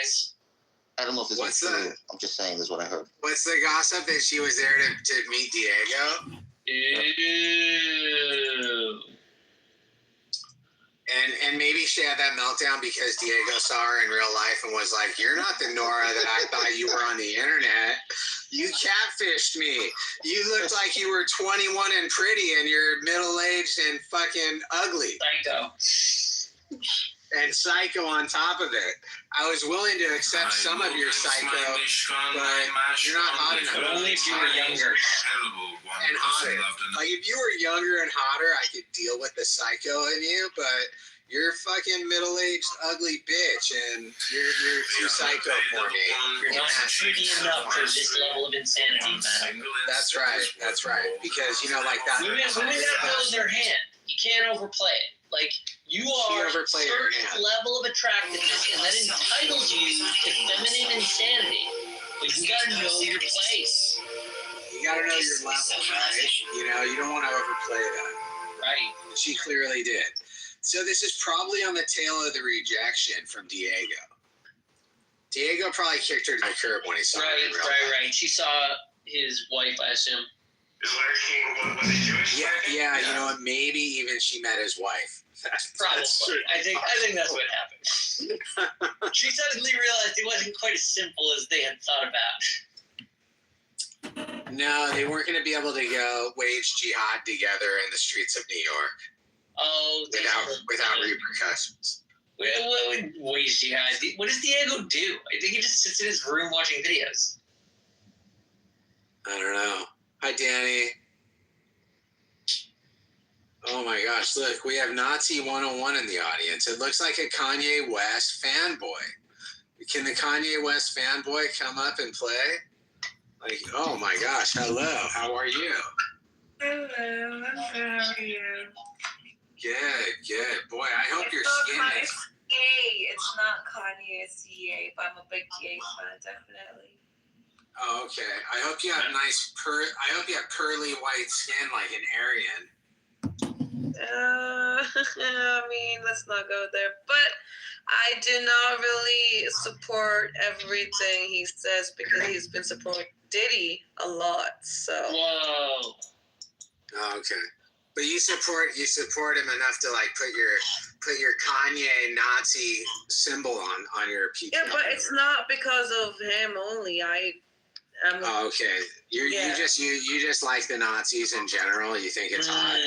guys. I don't know if this is true. I'm just saying this is what I heard. What's the gossip that she was there to meet Diego? Ew. And maybe she had that meltdown because Diego saw her in real life and was like, "You're not the Nora that I thought you were on the internet. You catfished me. You looked like you were 21 and pretty, and you're middle-aged and fucking ugly." Psycho. And psycho on top of it. I was willing to accept some of your psycho, but you're not hot enough. But only if you were younger and hotter. Like, if you were younger and hotter, I could deal with the psycho in you, but you're a fucking middle-aged, ugly bitch, and you're too psycho for me. You're not pretty enough for this level of insanity, man. That's right. That's right. Because, you know, like that. Women have to hold their hand. You can't overplay it. Like, you are a certain level of attractiveness, and that entitles you to feminine insanity. But you gotta know your place. You gotta know your level, right? You know, you don't want to overplay that. Right. She clearly did. So this is probably on the tail of the rejection from Diego. Diego probably kicked her to the curb when he saw her in real life. Right. She saw his wife, I assume. Yeah, you know what? Maybe even she met his wife. Probably. I think that's what happened. She suddenly realized it wasn't quite as simple as they had thought about. No, they weren't going to be able to go wage jihad together in the streets of New York. Oh, without repercussions. What would wage jihad? What does Diego do? I think he just sits in his room watching videos. I don't know. Hi, Danny. Oh my gosh, look, we have Nazi 101 in the audience. It looks like a Kanye West fanboy. Can the Kanye West fanboy come up and play? Like, oh my gosh, hello, how are you? Hello, how are you? Good. Boy, I hope your skin is... It's gay. It's not Kanye, it's Ye, but I'm a big Ye fan, definitely. Oh, okay. I hope you have pearly white skin like an Aryan. I mean, let's not go there. But I do not really support everything he says because he's been supporting Diddy a lot. So. Whoa. Oh, okay. But you support him enough to like put your Kanye Nazi symbol on your PTO. Yeah, but it's not because of him only. Oh, okay. You just like the Nazis in general. You think it's hot.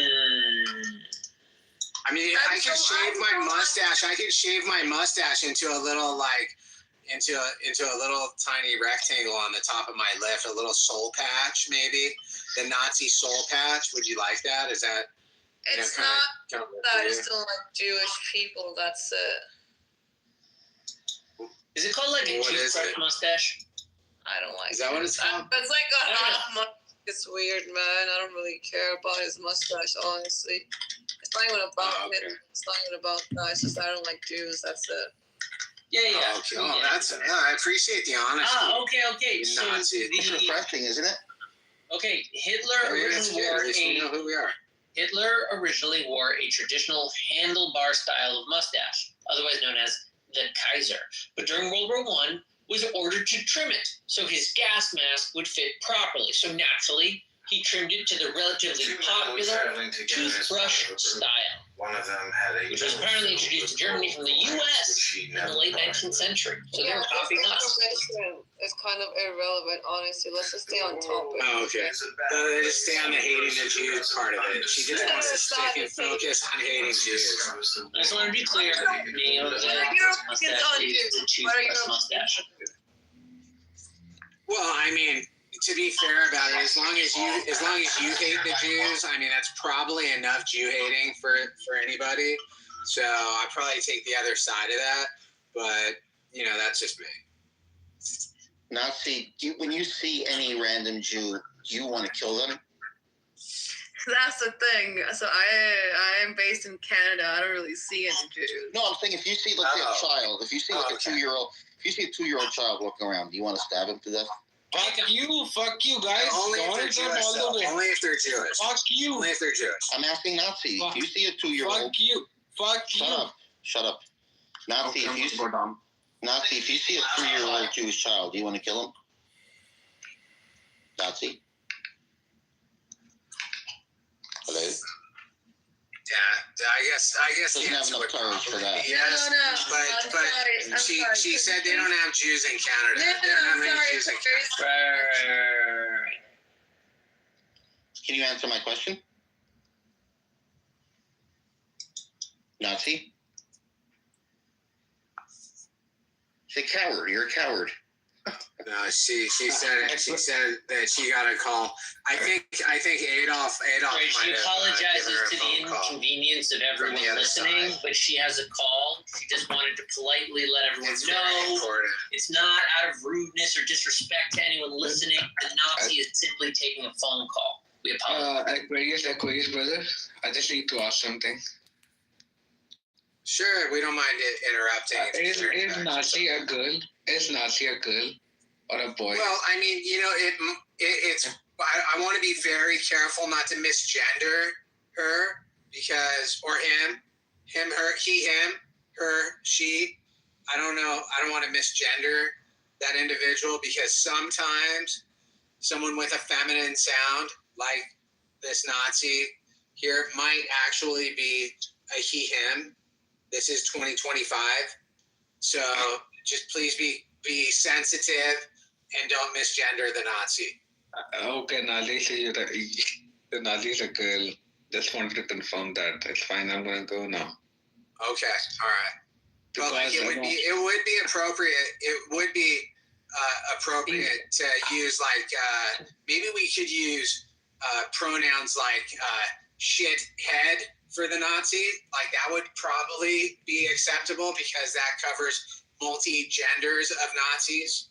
I mean, I could shave my mustache. I could shave my mustache into a little into a little tiny rectangle on the top of my lip, a little soul patch, maybe the Nazi soul patch. Would you like that? Is that? It's not that I just don't like Jewish people. That's it. Is it called like a toothbrush mustache? I don't like. Is that what it's called? It's like a half mustache. It's weird, man. I don't really care about his mustache, honestly. It's not even about it. It's not even about that. It's just I don't like Jews. That's it. Yeah. Okay. Oh, I appreciate the honesty. Okay. So it's refreshing, isn't it? Okay, Hitler originally wore a traditional handlebar style of mustache, otherwise known as the Kaiser. But during World War I, was ordered to trim it so his gas mask would fit properly. So naturally, he trimmed it to the relatively popular toothbrush style, which was apparently introduced to Germany from the U.S. in the late 19th century. So they were copying us. It's kind of irrelevant, honestly. Let's just stay on topic. Oh, okay. Just stay on the hating the Jews part of it. She just wants to stick and focus on hating Jews. I just want to be clear. Mustache. Well, I mean, to be fair about it, as long as you hate the Jews, I mean that's probably enough Jew hating for anybody. So I probably take the other side of that, but that's just me. Nazi, when you see any random Jew, do you want to kill them? That's the thing. So I am based in Canada. I don't really see any Jews. No, I'm saying if you see a child, if you see a 2-year-old child walking around, do you want to stab him to death? Fuck you guys. Only if they're Jewish. Only if they're Jewish. Fuck you. Only if they're Jewish. I'm asking Nazi. If you see a 2-year-old. Fuck you. Shut up. Nazi, Nazi, if you see a 3-year-old Jewish child, do you want to kill him? Nazi? Hello? Yeah, I guess Doesn't the have answer enough would courage for probably that. be yes. No. But she said they don't have Jews in Canada. They don't have any Jews in Canada. Right. Can you answer my question? Nazi? He's a coward. You're a coward. No, she said that she got a call. I think Adolf Right, might she have apologizes given her a to the phone call. inconvenience of everyone the other listening, side. but she has a call. She just wanted to politely let everyone It's very know important. it's not out of rudeness or disrespect to anyone listening. The Nazi is simply taking a phone call. We apologize. Aquarius, brother. I just need to ask something. Sure, we don't mind interrupting. Is Nazi a girl? Is Nazi a girl or a boy? Well, I mean, it's. I want to be very careful not to misgender her because, or him, her, he, him, her, she. I don't know. I don't want to misgender that individual because sometimes someone with a feminine sound like this Nazi here might actually be a he, him. This is 2025. So just please be sensitive and don't misgender the Nazi. Okay, Nazi, so the Nazi is a girl. Just wanted to confirm that. It's fine. I'm gonna go now. Okay, all right. Well, like Because it would be appropriate. It would be appropriate to use maybe we could use pronouns like shit head for the Nazi. Like that would probably be acceptable because that covers multi-genders of Nazis.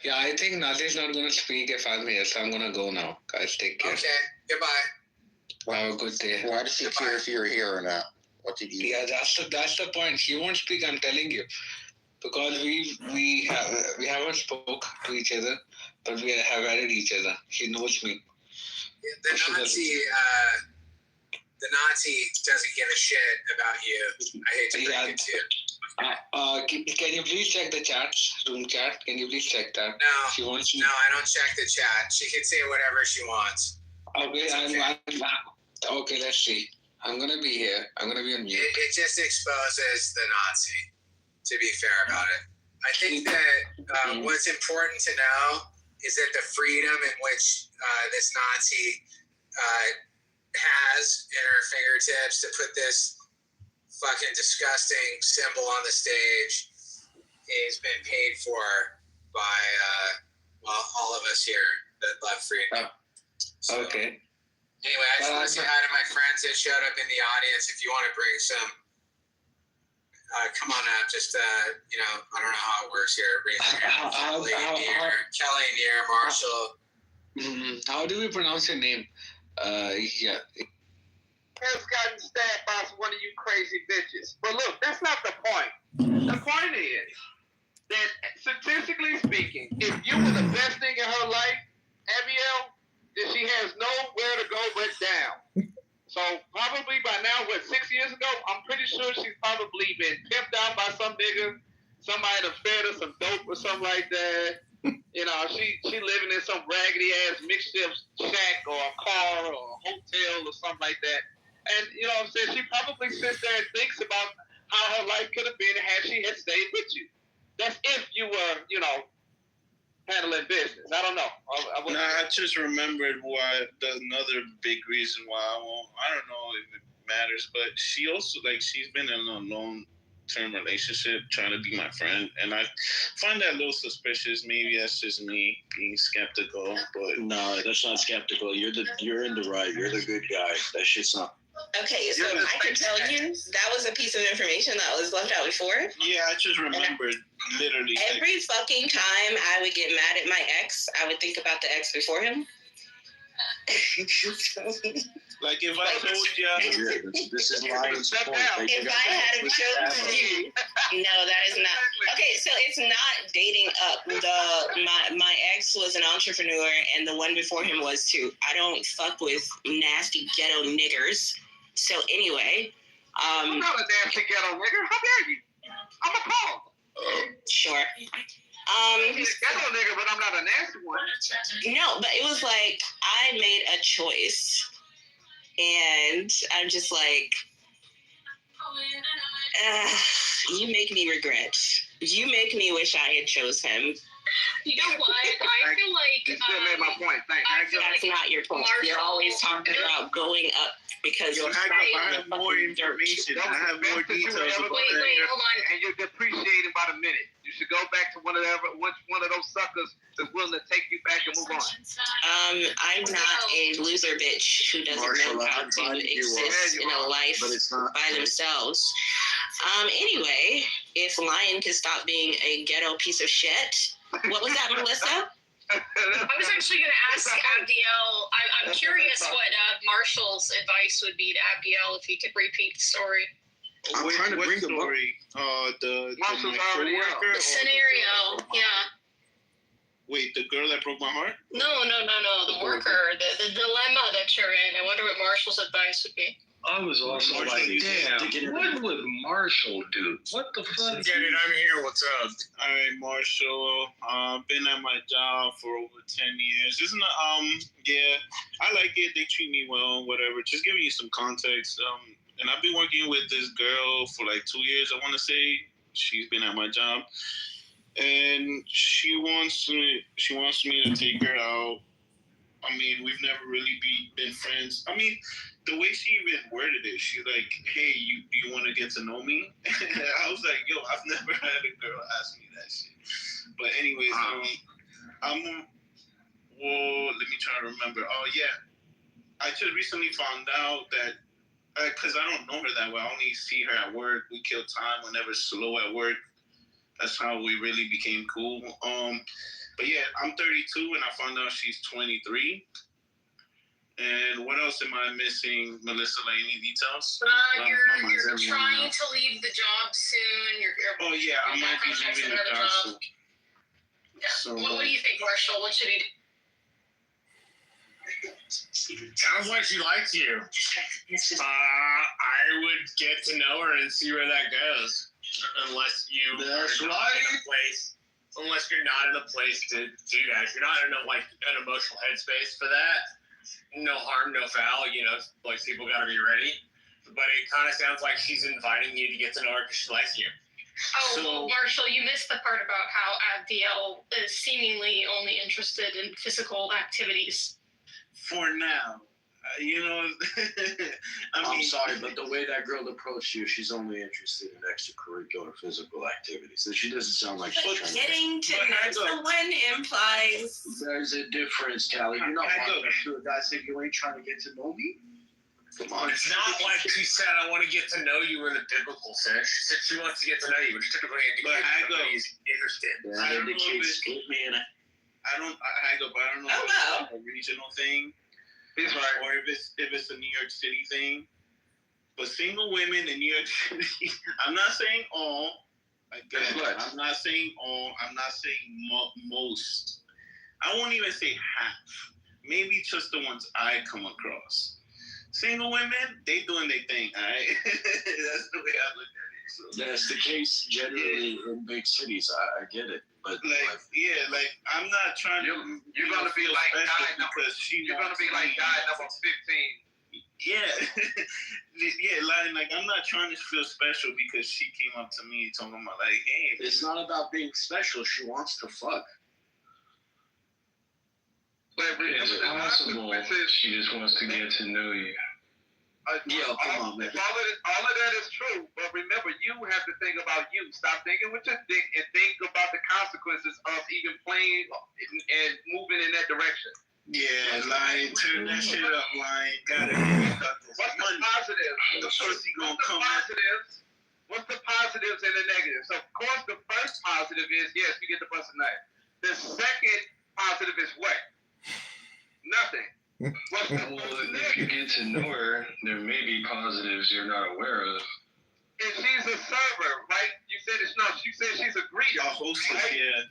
Yeah, I think Nazi's not gonna speak if I'm here, so I'm gonna go now. Guys, take care. Okay, goodbye. Have a good day. Why does she care if you're here or not? What did you? Yeah, that's the point. She won't speak. I'm telling you, because we haven't spoke to each other, but we have added each other. She knows me. The Nazi doesn't give a shit about you. I hate to break it to you. Can you please check the chats, room chat? Can you please check that? No, She wants no, I don't check the chat. She can say whatever she wants. Okay, okay, let's see. I'm gonna be here. I'm gonna be on mute. It just exposes the Nazi, to be fair about it. I think that what's important to know is that the freedom in which this Nazi has in her fingertips to put this fucking disgusting symbol on the stage has been paid for by all of us here that love freedom. So, Okay. anyway, I just want to say hi to my friends that showed up in the audience. If you want to bring some, come on up. Just I don't know how it works here. Kelly, Near, Marshall. How do we pronounce your name? Yeah. Has gotten stabbed by one of you crazy bitches. But look, that's not the point. The point is that statistically speaking, if you were the best thing in her life, Abiel, then she has nowhere to go but down. So probably by now, 6 years ago, I'm pretty sure she's probably been pimped out by some nigga. Somebody that fed her some dope or something like that. She living in some raggedy ass makeshift shack or a car or a hotel or something like that. And what I'm saying, she probably sits there and thinks about how her life could have been had she had stayed with you. That's if you were, handling business. I don't know. I just remembered another big reason why I don't know if it matters, but she also she's been in a long-term relationship trying to be my friend, and I find that a little suspicious. Maybe that's just me being skeptical, but no, that's not skeptical. You're in the right. You're the good guy. That shit's not. Okay, so I can tell you that was a piece of information that was left out before. Yeah, I just remembered literally. Every fucking time I would get mad at my ex, I would think about the ex before him. Like if I told you, this is lying support. If I had chosen you, no, that is not. Okay, so it's not dating up. My ex was an entrepreneur, and the one before him was too. I don't fuck with nasty ghetto niggers. So anyway, I'm not a nasty ghetto nigger. How dare you? I'm a pause. Sure. I'm a ghetto nigga, but I'm not a nasty one. No, but it was like I made a choice, and I'm just like, you make me regret. You make me wish I had chose him. You know what? I feel like You still made my point. Thanks. That's not your point. You're always talking about going up because Yo, I have more information. I have more details about wait, that. hold on. And you're depreciating about a minute. You should go back to one of those suckers that's willing to take you back and move on. I'm not a loser bitch who doesn't know how to exist in a life by themselves. Anyway, if Lion could stop being a ghetto piece of shit. What was that, Melissa? I was actually going to ask Abdiel. I'm curious what Marshall's advice would be to Abdiel if he could repeat the story. I'm trying to bring the book. story? The Marshall's already out. The scenario, yeah. Wait, the girl that broke my heart? No. The worker, the dilemma that you're in. I wonder what Marshall's advice would be. I was also Marshall, like, damn, what would Marshall do? What the fuck? Get it, I'm here. What's up? All right, Marshall. Been at my job for over 10 years. Isn't it, yeah, I like it. They treat me well, whatever. Just giving you some context. And I've been working with this girl for like 2 years, I want to say. She's been at my job. And she wants me to take her out. I mean, we've never really been friends. I mean, the way she even worded it, she's like, hey, you want to get to know me? I was like, yo, I've never had a girl ask me that shit. But anyways, let me try to remember. Oh, yeah. I just recently found out that, because I don't know her that well, I only see her at work. We kill time whenever slow at work. That's how we really became cool. But yeah, I'm 32 and I found out she's 23. And what else am I missing, Melissa? Like any details? You're trying to leave the job soon. Oh yeah, I might be leaving the job soon. Yeah. So, what do you think, Marshall? What should he do? Sounds like she likes you. I would get to know her and see where that goes. Unless you're not in a place to do that. If you're not in an emotional headspace for that, no harm, no foul. You know, like people got to be ready. But it kind of sounds like she's inviting you to get to know her because she likes you. Well, Marshall, you missed the part about how Abdiel is seemingly only interested in physical activities. For now. I'm sorry, but the way that girl approached you, she's only interested in extracurricular physical activities. She doesn't sound like she's trying Getting to know someone implies. There's a difference, Callie. You're not walking up to a guy saying you ain't trying to get to know me. Come on. It's not like she said, I want to get to know you in a biblical sense. She said she wants to get to know you, which typically indicates somebody's interested. That indicates split me in it. I don't know if it's a regional thing. Or if it's a New York City thing. But single women in New York City, I'm not saying all. I'm not saying all. I'm not saying most. I won't even say half. Maybe just the ones I come across. Single women, they doing their thing, all right? That's the way I look at it. So, that's the case generally in big cities. I get it. But I'm not trying You're gonna be like guy number 15. I'm not trying to feel special because she came up to me talking about like, hey. It's not about being special. She wants to fuck. It's possible she just wants to get to know you. Come on, man. All of that is true, but remember, you have to think about you. Stop thinking with your dick and think about the consequences of even playing and moving in that direction. Yeah, Lion, turn that shit up, Lion. Gotta what's the positive? The pussy gonna come positives? What's the positives and the negatives? So, of course, the first positive is, yes, you get the bust a nut. The second positive is what? Nothing. If you get to know her, there may be positives you're not aware of. And she's a server, right? You said it's not. She said she's a greeter. A hostess, right? yeah.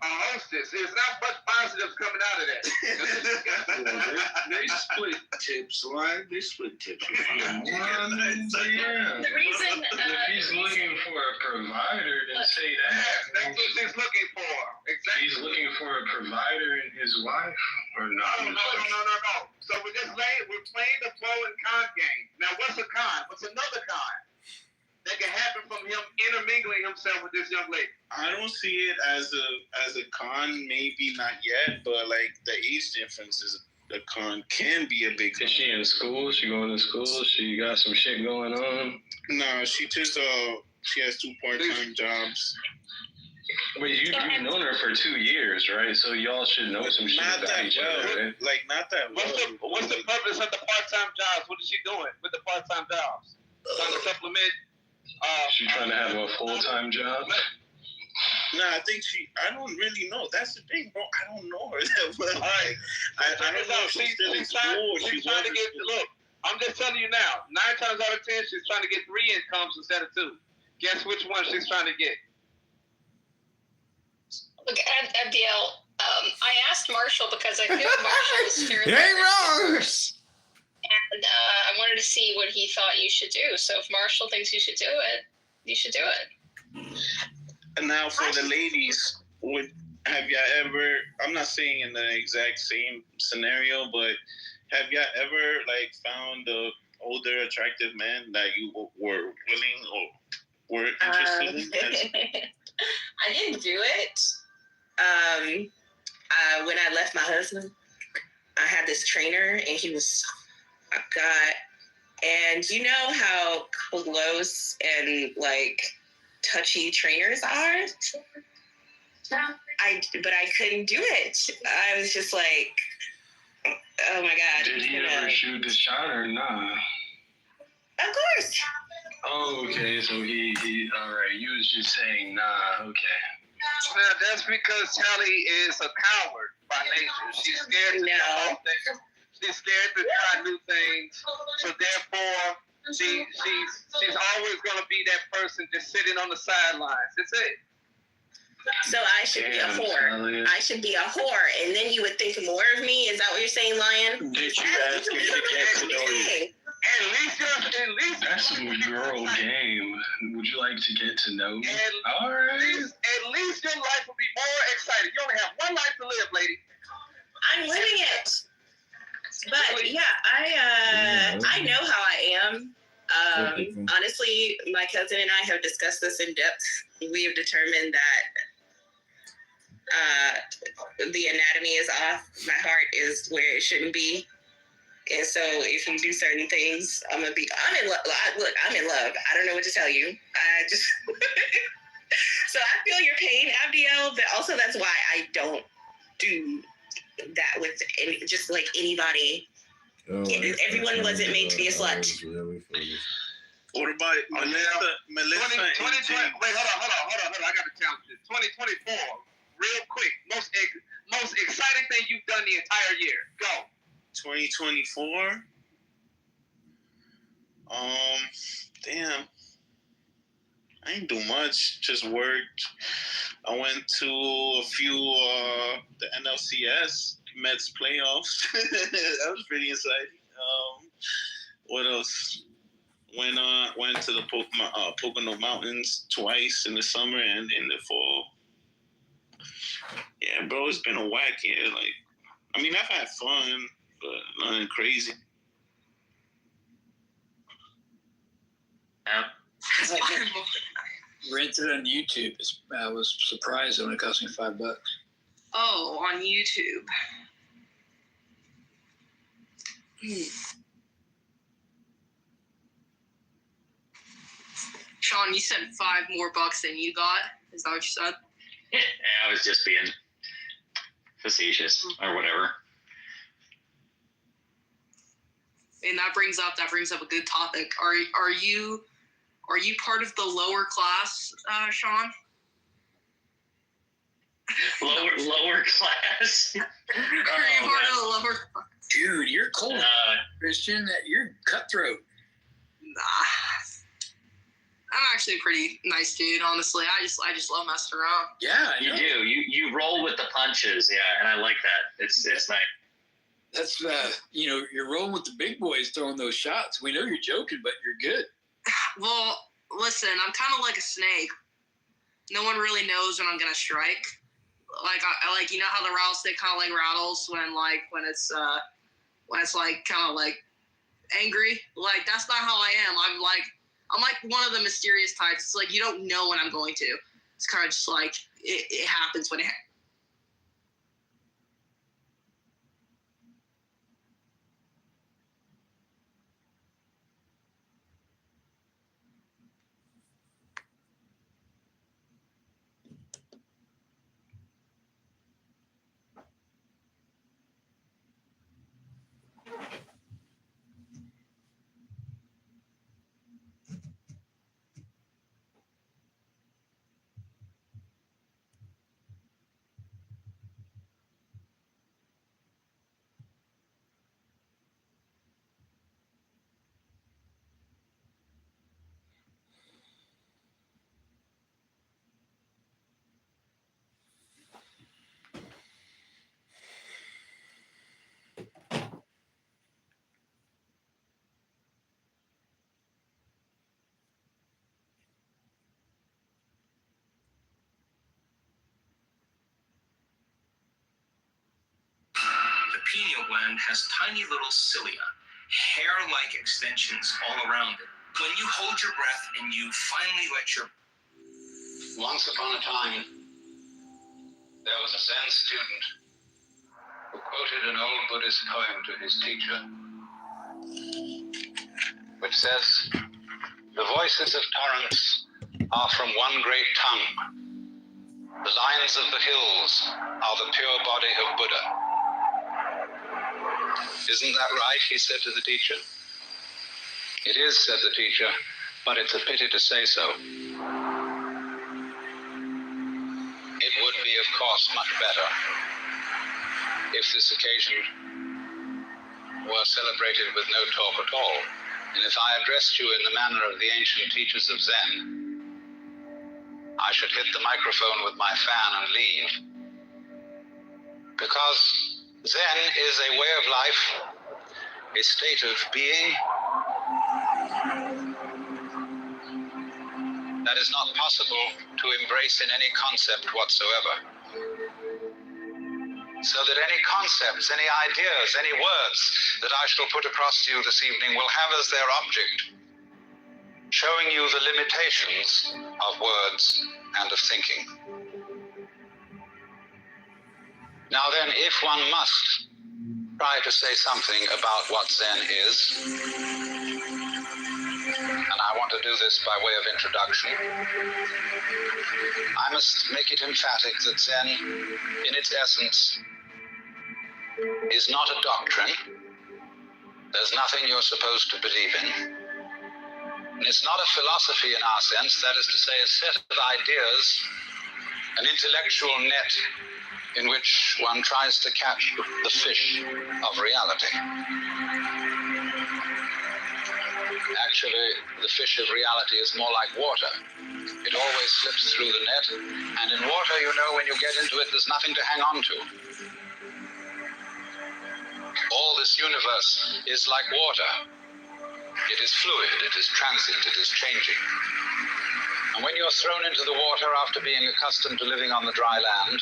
hostess. There's not much positives coming out of that. They split tips, like they split tips. The reason If he's looking for a provider, then say that. That's what she's looking for. Exactly. He's looking for a provider in his wife, or not? No. So we're playing the pro and con game. Now, what's a con? What's another con that can happen from him intermingling himself with this young lady? I don't see it as a con, maybe not yet, but like the age difference is a con, can be a big con. Is she in school? She going to school? She got some shit going on? No, she just she has 2 part-time jobs. Wait, you've known her for 2 years, right? So y'all should know some shit Not about that each other, well. right? Like, not that well. What's the purpose of the part-time jobs? What is she doing with the part-time jobs? Trying to supplement. She trying to have a full-time job? No, I think I don't really know. That's the thing, bro. I don't know her that well. I don't know if she's still in school or she's trying to get, look, I'm just telling you now, 9 times out of 10, she's trying to get 3 incomes instead of 2. Guess which one she's trying to get? Look, Abdiel, I asked Marshall because I feel Marshall is fairly. You ain't wrong. And I wanted to see what he thought you should do. So if Marshall thinks you should do it, you should do it. And now for the ladies, have y'all ever, I'm not saying in the exact same scenario, but have y'all ever like found a older attractive man that you were willing or were interested in? I didn't do it. When I left my husband, I had this trainer and he was, oh God. And you know how close and like touchy trainers are? But I couldn't do it. I was just like, oh my God. Did he ever shoot the shot or not? Of course. Oh, okay. So he all right. You was just saying, nah, okay. Well, that's because Sally is a coward by nature. She's scared to try things. She's scared to try new things. So therefore, she's always gonna be that person just sitting on the sidelines. That's it. So I should be a whore. I should be a whore, and then you would think more of me. Is that what you're saying, Lion? Did you ask if she gets to know you? At least that's some girl game. Would you like to get to know me? All right. At least your life will be more exciting. You only have one life to live, lady. I'm living it. But yeah, I know how I am. Honestly, my cousin and I have discussed this in depth. We have determined that the anatomy is off. My heart is where it shouldn't be. And so if you do certain things, I'm in love. Look, I'm in love. I don't know what to tell you. I just so I feel your pain, Abdiel, but also that's why I don't do that with just like anybody. Everyone wasn't made to be a slut. What about Melissa? Melissa 2020. Wait, hold on. I got to challenge you. 2024, real quick. Most exciting thing you've done the entire year. Go. 2024. Damn. I ain't do much. Just worked. I went to a few the NLCS Mets playoffs. That was pretty exciting. What else? Went to the Pocono Mountains twice in the summer and in the fall. Yeah, bro, it's been a whack year. Like, I mean, I've had fun, but nothing crazy. Rented on YouTube. I was surprised it only cost me $5. Oh, on YouTube. Sean, you said $5 more than you got. Is that what you said? Yeah, I was just being facetious or whatever. And that brings up a good topic. Are you part of the lower class, Sean? Lower class. Are you part of the lower class? Dude, you're cold, Christian. You're cutthroat. Nah. I'm actually a pretty nice dude, honestly. I just love messing around. Yeah, You do. You roll with the punches, yeah, and I like that. It's nice. That's you're rolling with the big boys throwing those shots. We know you're joking, but you're good. Well, listen, I'm kind of like a snake. No one really knows when I'm gonna strike. Like I like, you know how the rattlesnake kind of like rattles when it's like kind of like angry. Like that's not how I am. I'm like one of the mysterious types. It's like you don't know when I'm going to. It's kind of just like it happens when it happens. The pineal gland has tiny little cilia, hair-like extensions all around it. When you hold your breath and you finally let your... Once upon a time, there was a Zen student who quoted an old Buddhist poem to his teacher, which says, "The voices of torrents are from one great tongue. The lines of the hills are the pure body of Buddha." "Isn't that right?" he said to the teacher. "It is," said the teacher, "but it's a pity to say so. It would be, of course, much better if this occasion were celebrated with no talk at all, and if I addressed you in the manner of the ancient teachers of Zen. I should hit the microphone with my fan and leave. Because Zen is a way of life, a state of being that is not possible to embrace in any concept whatsoever. So that any concepts, any ideas, any words that I shall put across to you this evening will have as their object showing you the limitations of words and of thinking. Now then, if one must try to say something about what Zen is, and I want to do this by way of introduction, I must make it emphatic that Zen, in its essence, is not a doctrine. There's nothing you're supposed to believe in. And it's not a philosophy in our sense, that is to say, a set of ideas, an intellectual net in which one tries to catch the fish of reality. Actually, the fish of reality is more like water. It always slips through the net, and in water, you know, when you get into it, there's nothing to hang on to. All this universe is like water. It is fluid, it is transient, it is changing. And when you're thrown into the water after being accustomed to living on the dry land,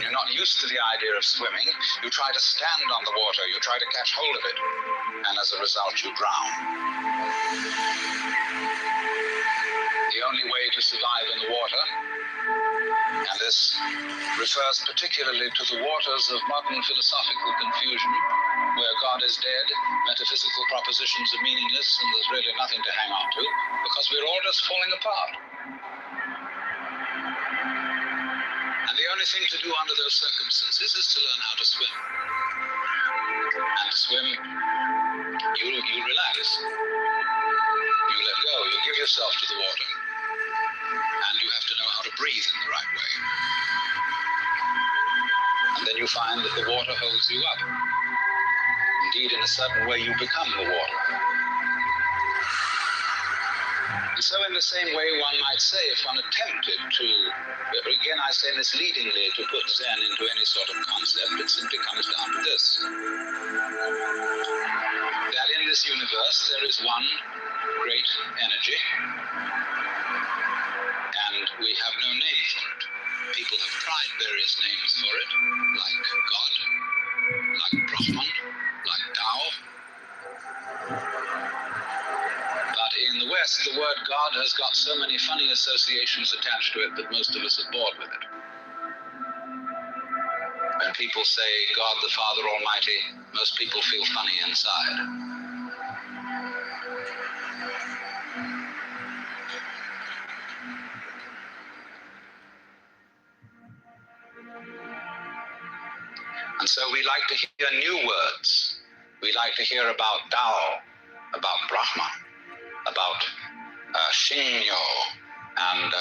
you're not used to the idea of swimming, you try to stand on the water, you try to catch hold of it, and as a result you drown. The only way to survive in the water, and this refers particularly to the waters of modern philosophical confusion, where God is dead, metaphysical propositions are meaningless, and there's really nothing to hang on to, because we're all just falling apart. And the only thing to do under those circumstances is to learn how to swim. And to swim, you relax. You let go, you give yourself to the water, and you have to know how to breathe in the right way. And then you find that the water holds you up. Indeed, in a certain way, you become the water. And so in the same way, one might say, if one attempted to, again I say misleadingly, to put Zen into any sort of concept, it simply comes down to this. That in this universe there is one great energy, and we have no name for it. People have tried various names for it, like God, like Brahman, like Tao. But in the West, the word God has got so many funny associations attached to it that most of us are bored with it. When people say God the Father Almighty, most people feel funny inside. And so we like to hear new words. We like to hear about Tao, about Brahman, about Shinyo and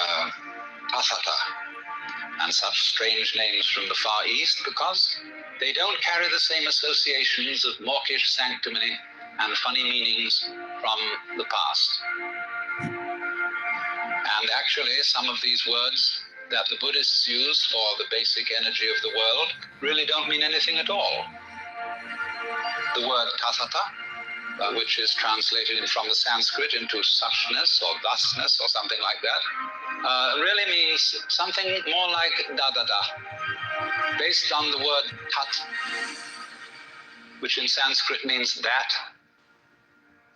Tathata, and such strange names from the Far East, because they don't carry the same associations of mawkish sanctimony and funny meanings from the past. And actually, some of these words that the Buddhists use for the basic energy of the world really don't mean anything at all. The word Tathata, which is translated from the Sanskrit into suchness or thusness or something like that, really means something more like dadada, based on the word tat, which in Sanskrit means that.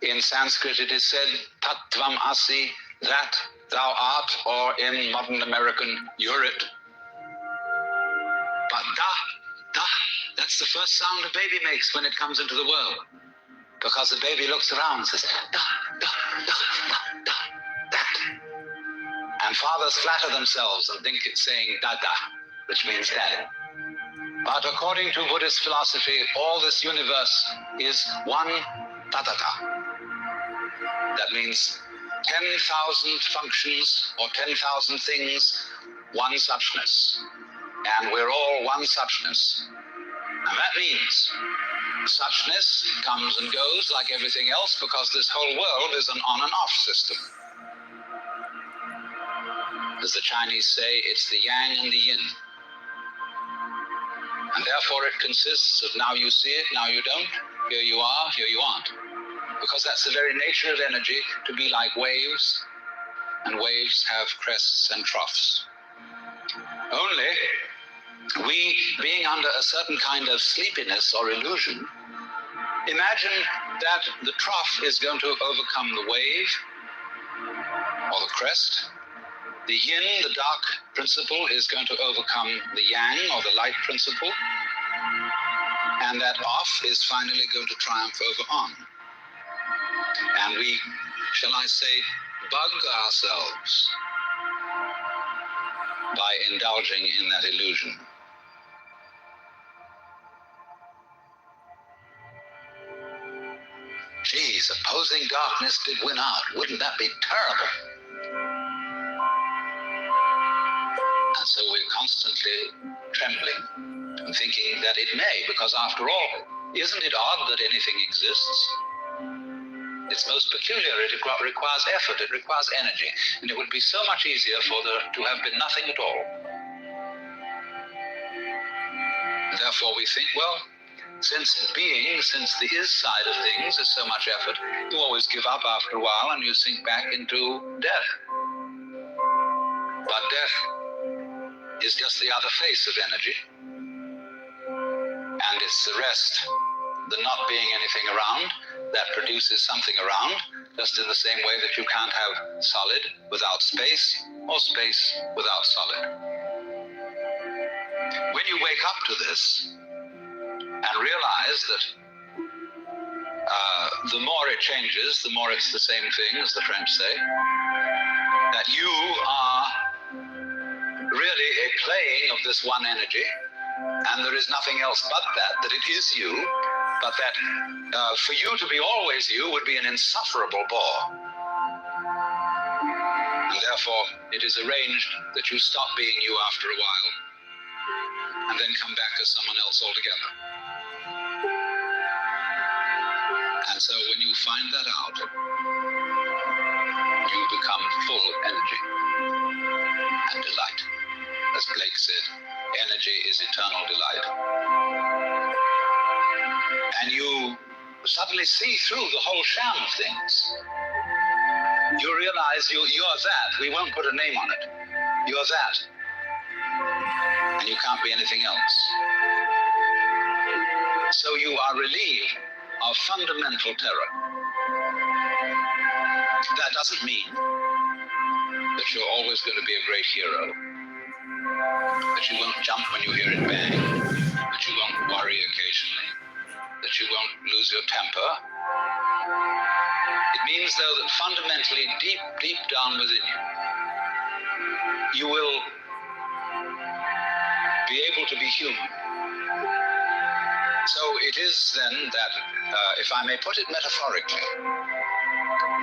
In Sanskrit it is said, tat tvam asi, that thou art, or in modern American, you're it. But da, that's the first sound a baby makes when it comes into the world. Because the baby looks around and says, da, that. And fathers flatter themselves and think it's saying dada, which means dad. But according to Buddhist philosophy, all this universe is one tathata. That means 10,000 functions or 10,000 things, one suchness. And we're all one suchness. And that means suchness comes and goes like everything else, because this whole world is an on and off system. As the Chinese say, it's the yang and the yin. And therefore it consists of now you see it, now you don't, here you are, here you aren't. Because that's the very nature of energy, to be like waves, and waves have crests and troughs. Only, we, being under a certain kind of sleepiness or illusion, imagine that the trough is going to overcome the wave, or the crest. The yin, the dark principle, is going to overcome the yang, or the light principle. And that off is finally going to triumph over on. And we, shall I say, bug ourselves by indulging in that illusion. Gee, supposing darkness did win out, wouldn't that be terrible? And so we're constantly trembling and thinking that it may, because after all, isn't it odd that anything exists? It's most peculiar. It requires effort, it requires energy, and it would be so much easier for there to have been nothing at all. Therefore we think, well, since the is side of things is so much effort, you always give up after a while and you sink back into death. But death is just the other face of energy. And it's the rest, the not being anything around, that produces something around, just in the same way that you can't have solid without space, or space without solid. When you wake up to this, and realize that the more it changes, the more it's the same thing, as the French say, that you are really a playing of this one energy, and there is nothing else but that it is you, but that for you to be always you would be an insufferable bore. And therefore, it is arranged that you stop being you after a while, and then come back as someone else altogether. And so when you find that out, you become full of energy and delight. As Blake said, energy is eternal delight. And you suddenly see through the whole sham of things. You realize you are that. We won't put a name on it. You're that. And you can't be anything else. So you are relieved of fundamental terror. That doesn't mean that you're always going to be a great hero, that you won't jump when you hear it bang, that you won't worry occasionally, that you won't lose your temper. It means, though, that fundamentally, deep down within you, you will be able to be human. So it is then that, if I may put it metaphorically,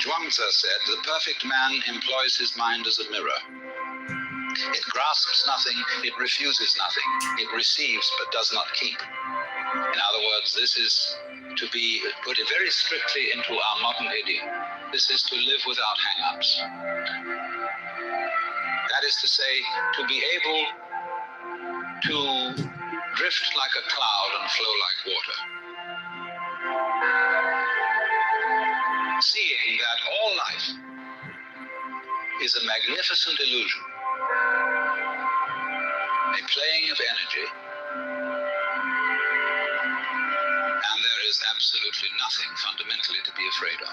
Zhuangzi said, the perfect man employs his mind as a mirror. It grasps nothing, it refuses nothing, it receives but does not keep. In other words, this is to be put very strictly into our modern idiom. This is to live without hang-ups. That is to say, to be able to drift like a cloud and flow like water. Seeing that all life is a magnificent illusion, a playing of energy, and there is absolutely nothing fundamentally to be afraid of.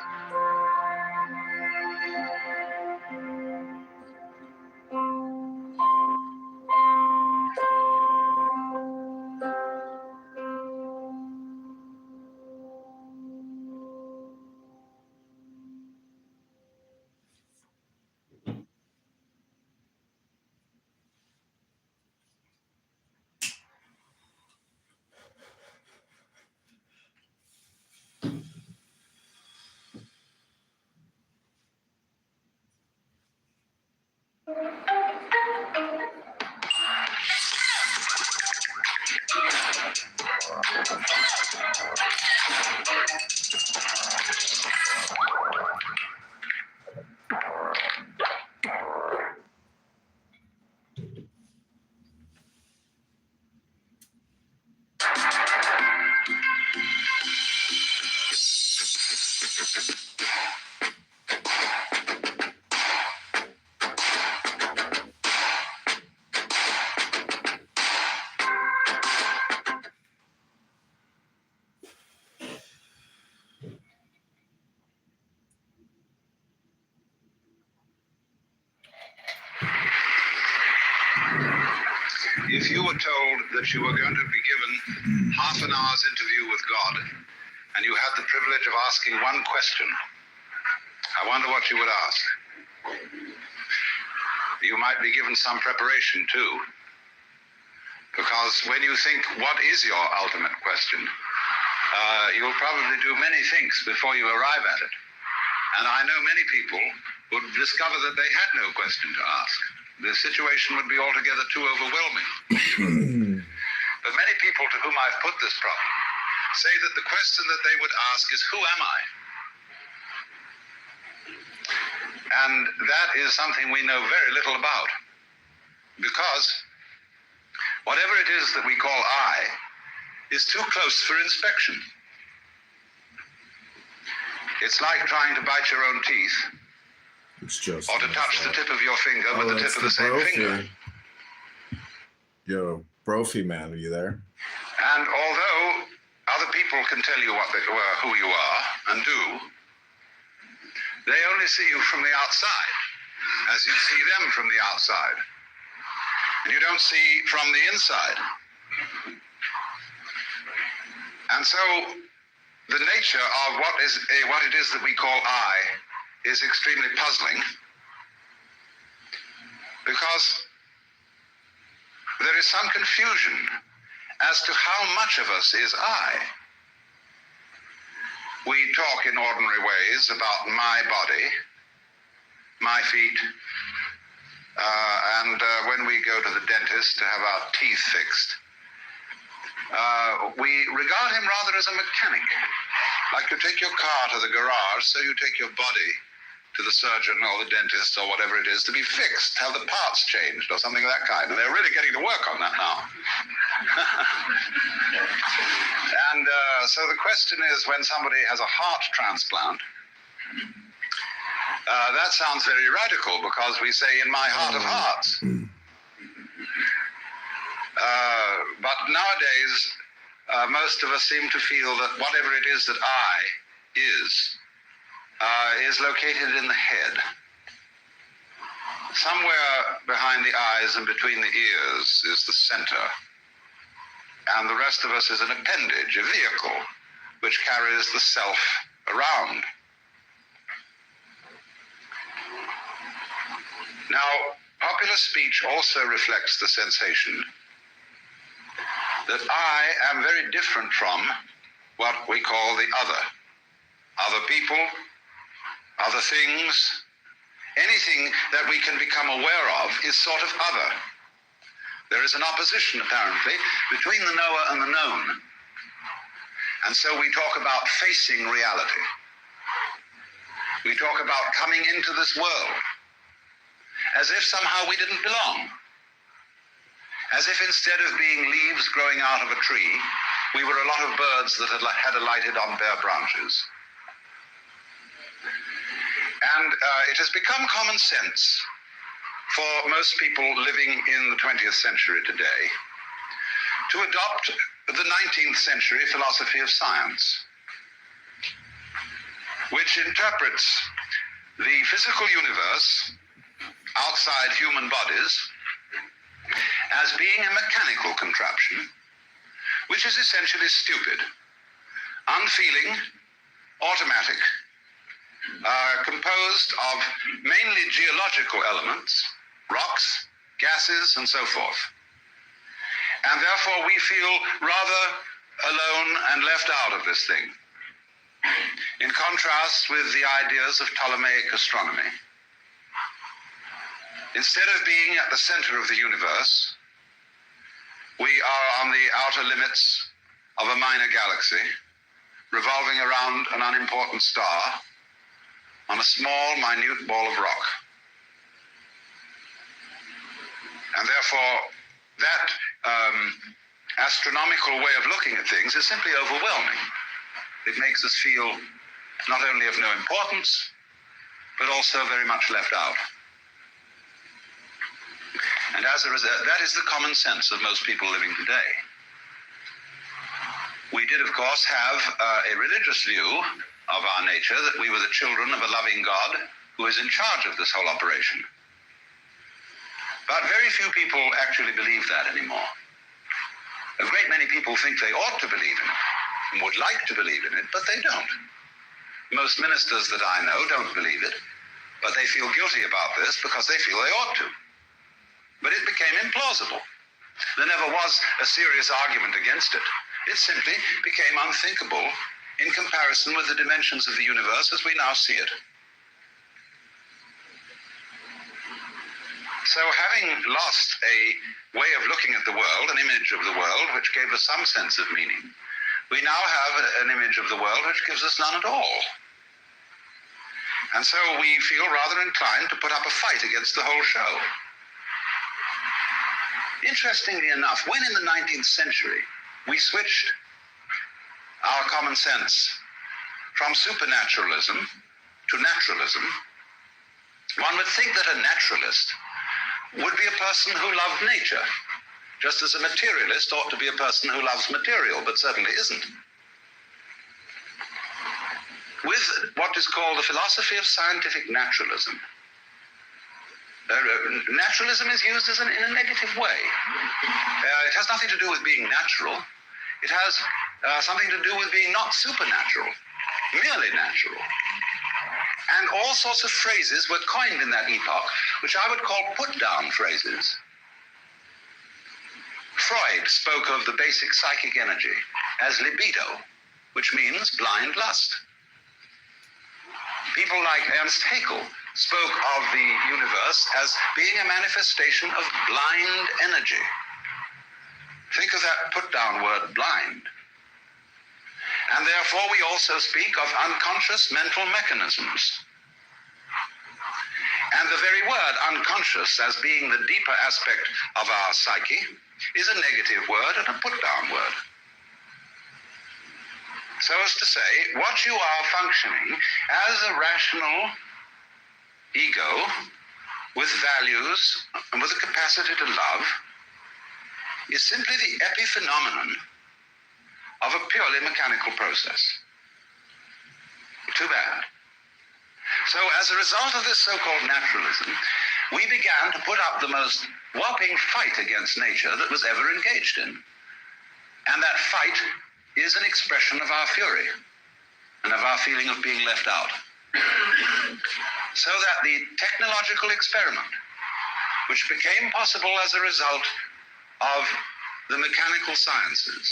If you were told that you were going to be given half an hour's interview with God, and you had the privilege of asking one question, I wonder what you would ask. You might be given some preparation too, because when you think, what is your ultimate question, you'll probably do many things before you arrive at it. And I know many people would discover that they had no question to ask. The situation would be altogether too overwhelming. But many people to whom I've put this problem say that the question that they would ask is, who am I? And that is something we know very little about. Because whatever it is that we call I is too close for inspection. It's like trying to bite your own teeth. It's just or to touch the tip of your finger with the tip of the same finger. Yo, Brophy man, are you there? And although other people can tell you who you are and do, they only see you from the outside, as you see them from the outside. And you don't see from the inside. And so the nature of what it is that we call I is extremely puzzling, because there is some confusion as to how much of us is I. We talk in ordinary ways about my body, my feet, and when we go to the dentist to have our teeth fixed, we regard him rather as a mechanic. Like you take your car to the garage, so you take your body to the surgeon or the dentist or whatever it is to be fixed, have the parts changed or something of that kind. And they're really getting to work on that now. And so the question is, when somebody has a heart transplant, that sounds very radical because we say, in my heart of hearts. But nowadays, most of us seem to feel that whatever it is that I is located in the head. Somewhere behind the eyes and between the ears is the center. And the rest of us is an appendage, a vehicle, which carries the self around. Now, popular speech also reflects the sensation that I am very different from what we call the other. Other people, other things, anything that we can become aware of is sort of other. There is an opposition, apparently, between the knower and the known. And so we talk about facing reality. We talk about coming into this world as if somehow we didn't belong. As if instead of being leaves growing out of a tree, we were a lot of birds that had alighted on bare branches. And it has become common sense for most people living in the 20th century today to adopt the 19th century philosophy of science, which interprets the physical universe outside human bodies as being a mechanical contraption, which is essentially stupid, unfeeling, automatic, composed of mainly geological elements, rocks, gases, and so forth. And therefore we feel rather alone and left out of this thing, in contrast with the ideas of Ptolemaic astronomy. Instead of being at the center of the universe, we are on the outer limits of a minor galaxy, revolving around an unimportant star on a small, minute ball of rock. And therefore, that astronomical way of looking at things is simply overwhelming. It makes us feel not only of no importance, but also very much left out. And as a result, that is the common sense of most people living today. We did, of course, have a religious view of our nature, that we were the children of a loving God who is in charge of this whole operation. But very few people actually believe that anymore. A great many people think they ought to believe in it, and would like to believe in it, but they don't. Most ministers that I know don't believe it, but they feel guilty about this because they feel they ought to. But it became implausible. There never was a serious argument against it. It simply became unthinkable in comparison with the dimensions of the universe as we now see it. So having lost a way of looking at the world, an image of the world, which gave us some sense of meaning, we now have an image of the world which gives us none at all. And so we feel rather inclined to put up a fight against the whole show. Interestingly enough, when in the 19th century we switched our common sense from supernaturalism to naturalism, one would think that a naturalist would be a person who loved nature, just as a materialist ought to be a person who loves material, but certainly isn't. With what is called the philosophy of scientific naturalism, naturalism is used in a negative way. It has nothing to do with being natural. It has something to do with being not supernatural, merely natural. And all sorts of phrases were coined in that epoch, which I would call put-down phrases. Freud spoke of the basic psychic energy as libido, which means blind lust. People like Ernst Haeckel spoke of the universe as being a manifestation of blind energy. Think of that put-down word, blind. And therefore we also speak of unconscious mental mechanisms, And the very word unconscious, as being the deeper aspect of our psyche, is a negative word and a put-down word. So as to say, what you are functioning as a rational ego with values and with a capacity to love is simply the epiphenomenon of a purely mechanical process. Too bad. So as a result of this so-called naturalism, we began to put up the most whopping fight against nature that was ever engaged in. And that fight is an expression of our fury and of our feeling of being left out. So that the technological experiment, which became possible as a result of the mechanical sciences,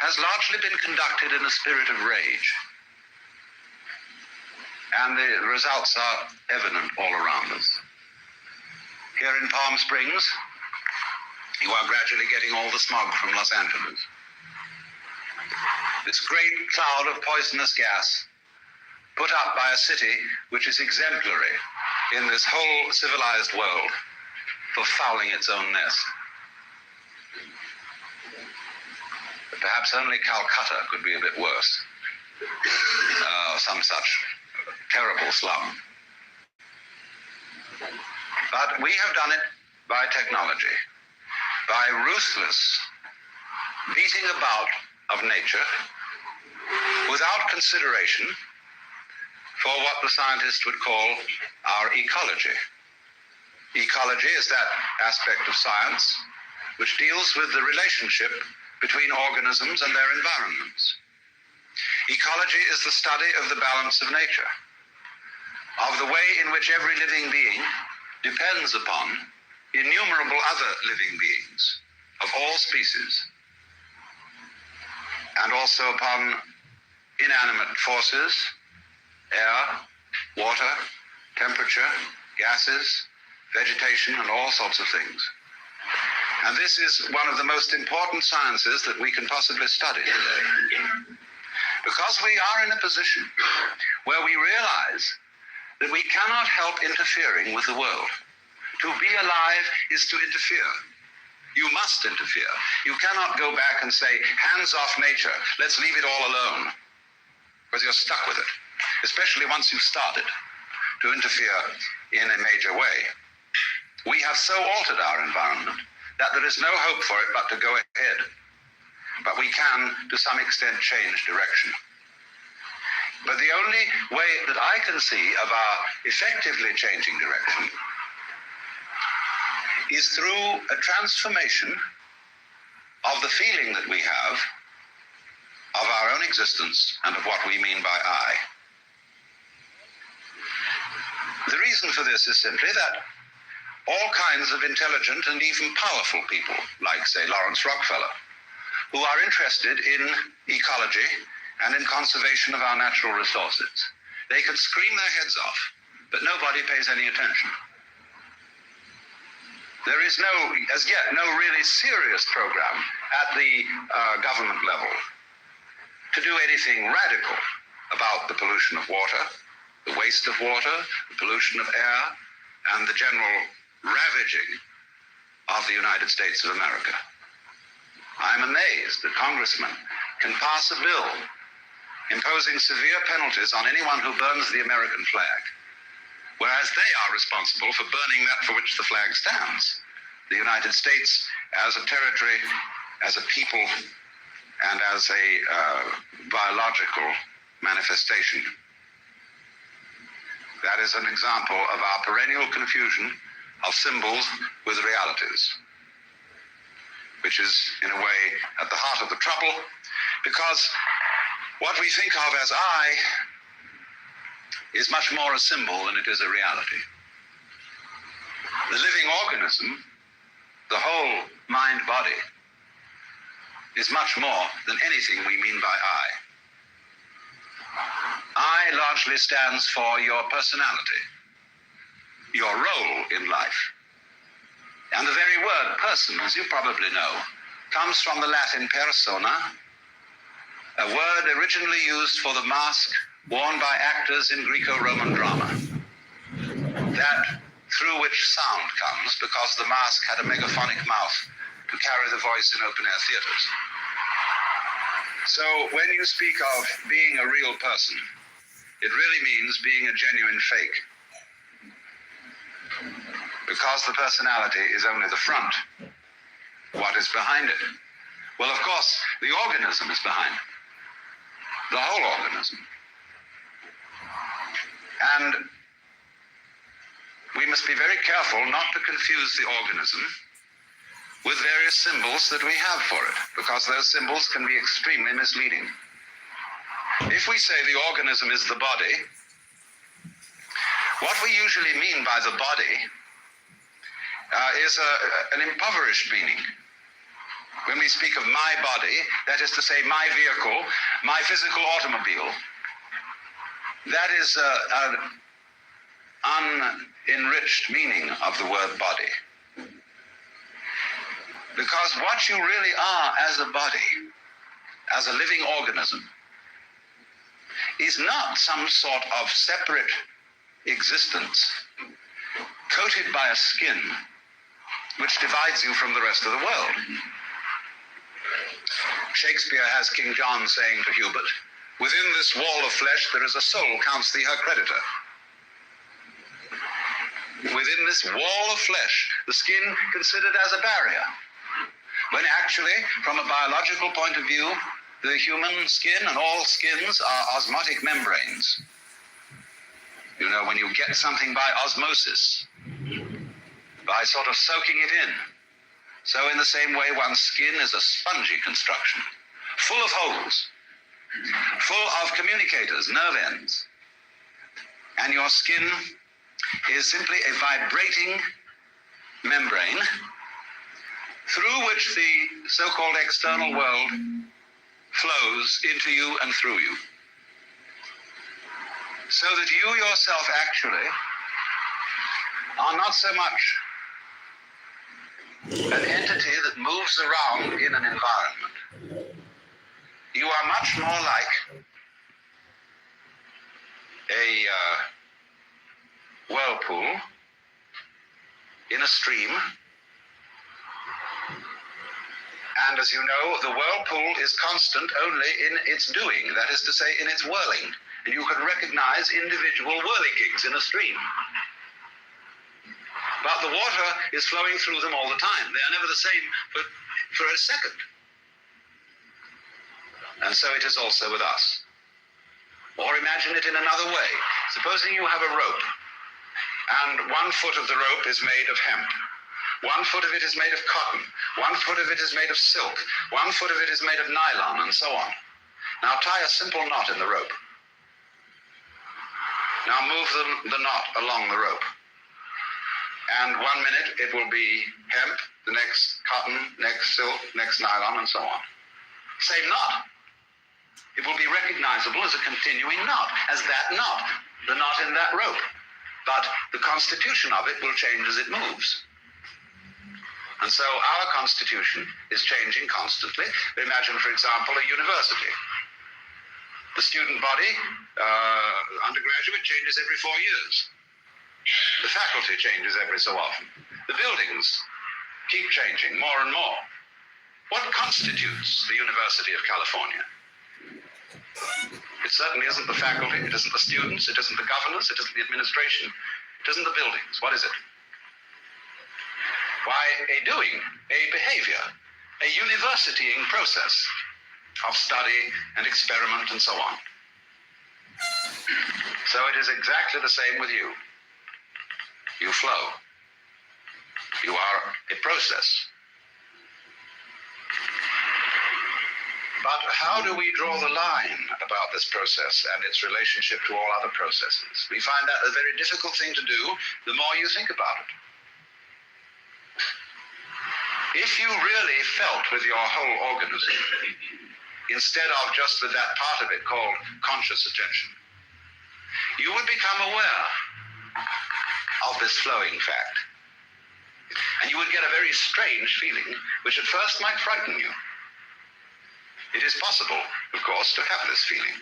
has largely been conducted in a spirit of rage. And the results are evident all around us. Here in Palm Springs, you are gradually getting all the smog from Los Angeles. This great cloud of poisonous gas put up by a city which is exemplary in this whole civilized world for fouling its own nest. But perhaps only Calcutta could be a bit worse. Some such terrible slum. But we have done it by technology, by ruthless beating about of nature without consideration for what the scientists would call our ecology. Ecology is that aspect of science which deals with the relationship between organisms and their environments. Ecology is the study of the balance of nature, of the way in which every living being depends upon innumerable other living beings of all species, and also upon inanimate forces, air, water, temperature, gases, vegetation, and all sorts of things. And this is one of the most important sciences that we can possibly study today. Because we are in a position where we realize that we cannot help interfering with the world. To be alive is to interfere. You must interfere. You cannot go back and say, hands off nature, let's leave it all alone. Because you're stuck with it, especially once you've started to interfere in a major way. We have so altered our environment that there is no hope for it but to go ahead. But we can, to some extent, change direction. But the only way that I can see of our effectively changing direction is through a transformation of the feeling that we have of our own existence and of what we mean by I. The reason for this is simply that all kinds of intelligent and even powerful people, like, say, Lawrence Rockefeller, who are interested in ecology and in conservation of our natural resources, they can scream their heads off, but nobody pays any attention. There is as yet, no really serious program at the government level to do anything radical about the pollution of water, the waste of water, the pollution of air, and the general ravaging of the United States of America. I'm amazed that congressmen can pass a bill imposing severe penalties on anyone who burns the American flag, whereas they are responsible for burning that for which the flag stands. The United States as a territory, as a people, and as a biological manifestation. That is an example of our perennial confusion of symbols with realities, which is, in a way, at the heart of the trouble, because what we think of as I is much more a symbol than it is a reality. The living organism, the whole mind-body, is much more than anything we mean by I. I largely stands for your personality, your role in life. And the very word person, as you probably know, comes from the Latin persona, a word originally used for the mask worn by actors in Greco-Roman drama. that through which sound comes, because the mask had a megaphonic mouth to carry the voice in open-air theaters. So when you speak of being a real person, it really means being a genuine fake. Because the personality is only the front. What is behind it? Well, of course, the organism is behind it. The whole organism. And we must be very careful not to confuse the organism with various symbols that we have for it, because those symbols can be extremely misleading. If we say the organism is the body, what we usually mean by the body is an impoverished meaning. When we speak of my body, that is to say my vehicle, my physical automobile, that is an unenriched meaning of the word body. Because what you really are as a body, as a living organism, is not some sort of separate existence coated by a skin which divides you from the rest of the world. Shakespeare has King John saying to Hubert, "Within this wall of flesh there is a soul, counts thee her creditor." Within this wall of flesh, the skin considered as a barrier, when actually, from a biological point of view, the human skin and all skins are osmotic membranes. You know, when you get something by osmosis, by sort of soaking it in. So in the same way, one's skin is a spongy construction, full of holes, full of communicators, nerve ends. And your skin is simply a vibrating membrane through which the so-called external world flows into you and through you. So that you yourself actually are not so much an entity that moves around in an environment. You are much more like a whirlpool in a stream. And as you know, the whirlpool is constant only in its doing, that is to say, in its whirling. And you can recognize individual whirligigs in a stream. But the water is flowing through them all the time. They are never the same for a second. And so it is also with us. Or imagine it in another way. Supposing you have a rope, and 1 foot of the rope is made of hemp. 1 foot of it is made of cotton. 1 foot of it is made of silk. 1 foot of it is made of nylon, and so on. Now tie a simple knot in the rope. Now move the knot along the rope. And 1 minute it will be hemp, the next cotton, next silk, next nylon, and so on. Same knot. It will be recognizable as a continuing knot, as that knot, the knot in that rope. But the constitution of it will change as it moves. And so our constitution is changing constantly. Imagine, for example, a university. The student body, undergraduate, changes every 4 years. The faculty changes every so often. The buildings keep changing more and more. What constitutes the University of California? It certainly isn't the faculty, it isn't the students, it isn't the governors, it isn't the administration, it isn't the buildings. What is it? Why, a doing, a behavior, a universitying process of study and experiment and so on. So it is exactly the same with you. You flow. You are a process. But how do we draw the line about this process and its relationship to all other processes? We find that a very difficult thing to do the more you think about it. If you really felt with your whole organism, instead of just with that part of it called conscious attention, you would become aware of this flowing fact. And you would get a very strange feeling, which at first might frighten you. It is possible, of course, to have this feeling.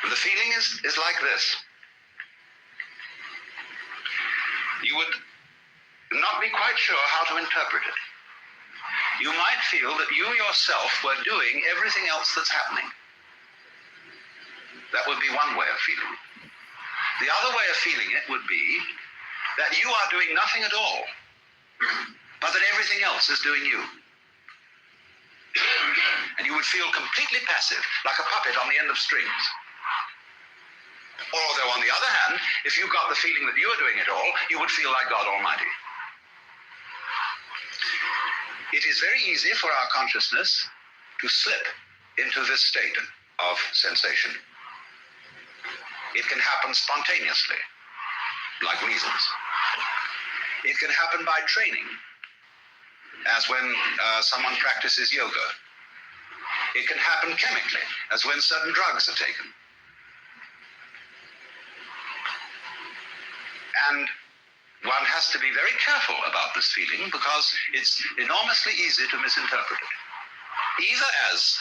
And the feeling is like this. you would not be quite sure how to interpret it. You might feel that you yourself were doing everything else that's happening. That would be one way of feeling it. The other way of feeling it would be that you are doing nothing at all, but that everything else is doing you. And you would feel completely passive, like a puppet on the end of strings. Although, on the other hand, if you got the feeling that you are doing it all, you would feel like God Almighty. It is very easy for our consciousness to slip into this state of sensation. It can happen spontaneously, like measles. It can happen by training, as when someone practices yoga. It can happen chemically, as when certain drugs are taken. And one has to be very careful about this feeling because it's enormously easy to misinterpret it. Either as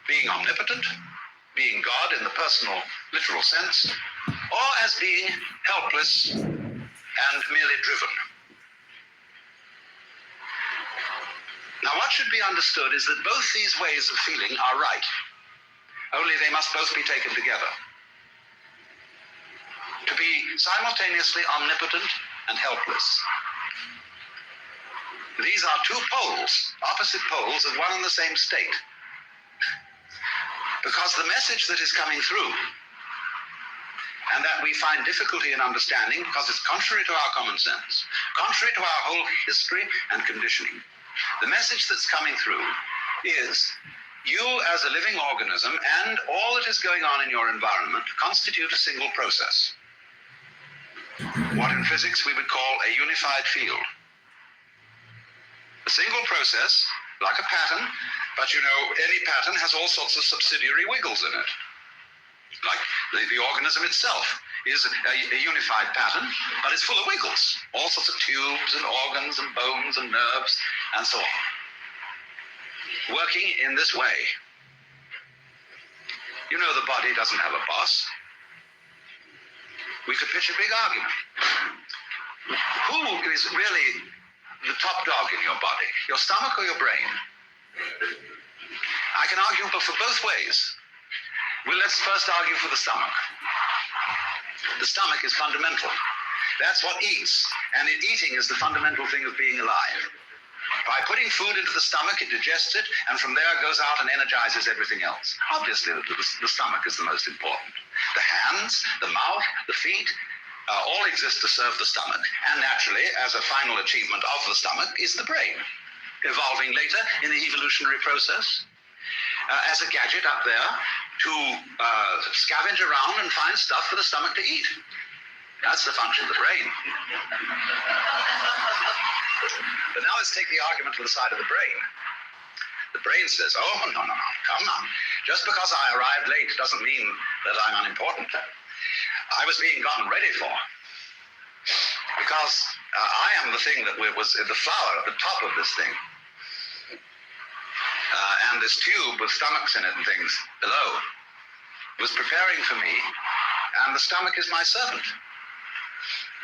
being omnipotent, being God in the personal, literal sense, or as being helpless and merely driven. Now, what should be understood is that both these ways of feeling are right, only they must both be taken together. To be simultaneously omnipotent and helpless. These are two poles, opposite poles of one and the same state. Because the message that is coming through, and that we find difficulty in understanding because it's contrary to our common sense, contrary to our whole history and conditioning, the message that's coming through is you as a living organism and all that is going on in your environment constitute a single process. What in physics we would call a unified field. A single process, like a pattern, but you know, any pattern has all sorts of subsidiary wiggles in it. Like the organism itself is a unified pattern, but it's full of wiggles. All sorts of tubes and organs and bones and nerves and so on. Working in this way. You know, the body doesn't have a boss. We could pitch a big argument. Who is really the top dog in your body? Your stomach or your brain? I can argue for both ways. Well, let's first argue for the stomach. The stomach is fundamental. That's what eats, and eating is the fundamental thing of being alive. By putting food into the stomach, it digests it, and from there it goes out and energizes everything else. Obviously, the stomach is the most important. The hands, the mouth, the feet, all exist to serve the stomach. And naturally, as a final achievement of the stomach, is the brain, evolving later in the evolutionary process as a gadget up there to scavenge around and find stuff for the stomach to eat. That's the function of the brain. But now let's take the argument to the side of the brain. The brain says, oh, no, come on. Just because I arrived late doesn't mean that I'm unimportant. I was being gotten ready for. Because I am the thing that was the flower at the top of this thing. And this tube with stomachs in it and things below was preparing for me, and the stomach is my servant.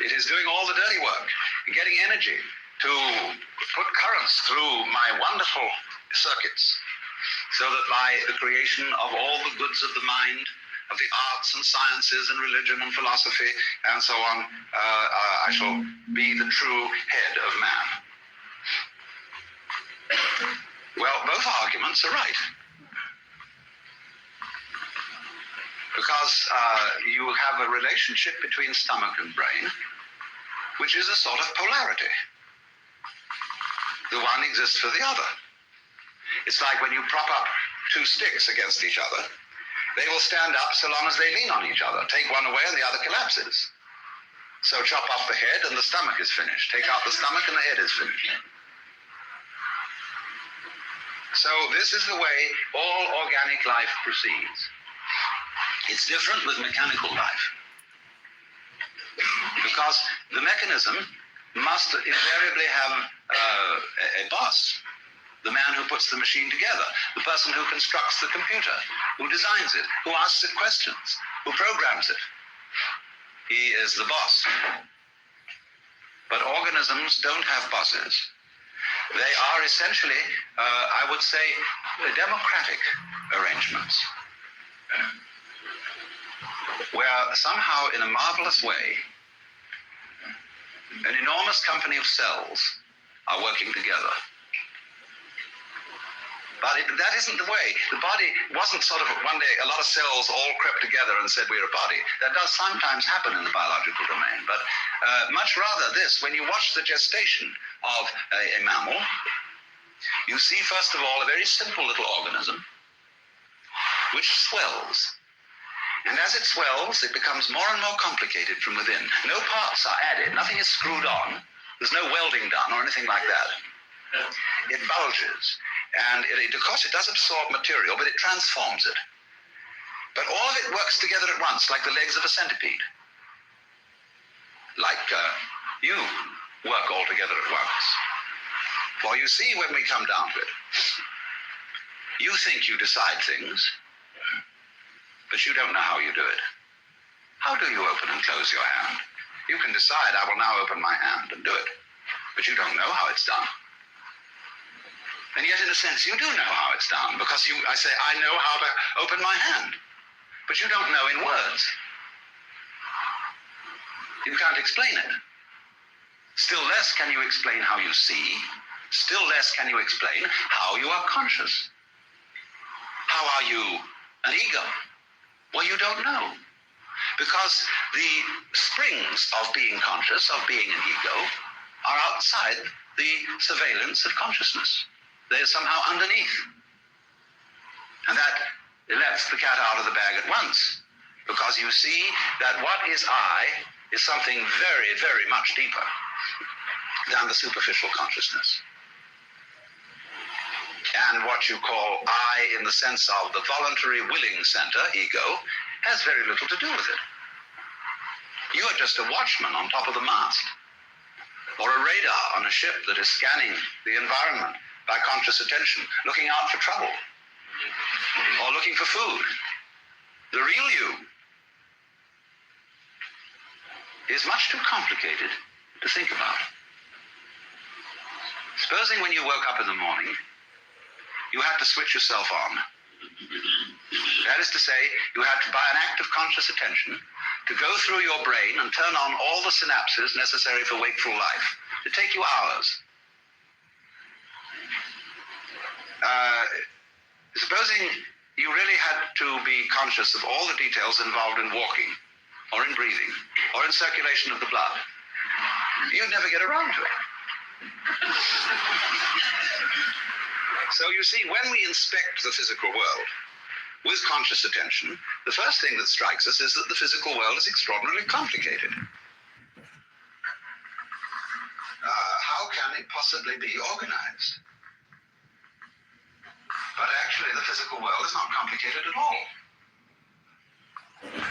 It is doing all the dirty work, getting energy to put currents through my wonderful circuits, so that by the creation of all the goods of the mind, of the arts and sciences and religion and philosophy and so on, I shall be the true head of man. Well, both arguments are right. Because you have a relationship between stomach and brain, which is a sort of polarity. The one exists for the other. It's like when you prop up two sticks against each other, they will stand up so long as they lean on each other. Take one away and the other collapses. So chop off the head and the stomach is finished. Take out the stomach and the head is finished. So this is the way all organic life proceeds. It's different with mechanical life. Because the mechanism must invariably have a boss. The man who puts the machine together, the person who constructs the computer, who designs it, who asks it questions, who programs it. He is the boss. But organisms don't have bosses. They are essentially, I would say, democratic arrangements, where somehow, in a marvelous way, an enormous company of cells are working together. But that isn't the way. The body wasn't sort of one day a lot of cells all crept together and said we're a body. That does sometimes happen in the biological domain. But much rather this, when you watch the gestation of a mammal, you see first of all a very simple little organism which swells. And as it swells, it becomes more and more complicated from within. No parts are added. Nothing is screwed on. There's no welding done or anything like that. It bulges. And of course, it does absorb material, but it transforms it. But all of it works together at once, like the legs of a centipede. Like you work all together at once. For you see, when we come down to it, you think you decide things, but you don't know how you do it. How do you open and close your hand? You can decide, I will now open my hand and do it, but you don't know how it's done. And yet, in a sense, you do know how it's done, because I say, I know how to open my hand, but you don't know in words. You can't explain it. Still less can you explain how you see. Still less can you explain how you are conscious. How are you an ego? Well, you don't know. Because the springs of being conscious, of being an ego, are outside the surveillance of consciousness. They're somehow underneath. And that lets the cat out of the bag at once, because you see that what is I is something very, very much deeper than the superficial consciousness. And what you call I in the sense of the voluntary willing center, ego, has very little to do with it. You are just a watchman on top of the mast, or a radar on a ship that is scanning the environment by conscious attention, looking out for trouble, or looking for food. The real you is much too complicated to think about. Supposing when you woke up in the morning, you had to switch yourself on. That is to say, you had to, by an act of conscious attention, to go through your brain and turn on all the synapses necessary for wakeful life. It'd take you hours. Supposing you really had to be conscious of all the details involved in walking, or in breathing, or in circulation of the blood, you'd never get around to it. So you see, when we inspect the physical world with conscious attention, the first thing that strikes us is that the physical world is extraordinarily complicated. How can it possibly be organized? But actually, the physical world is not complicated at all.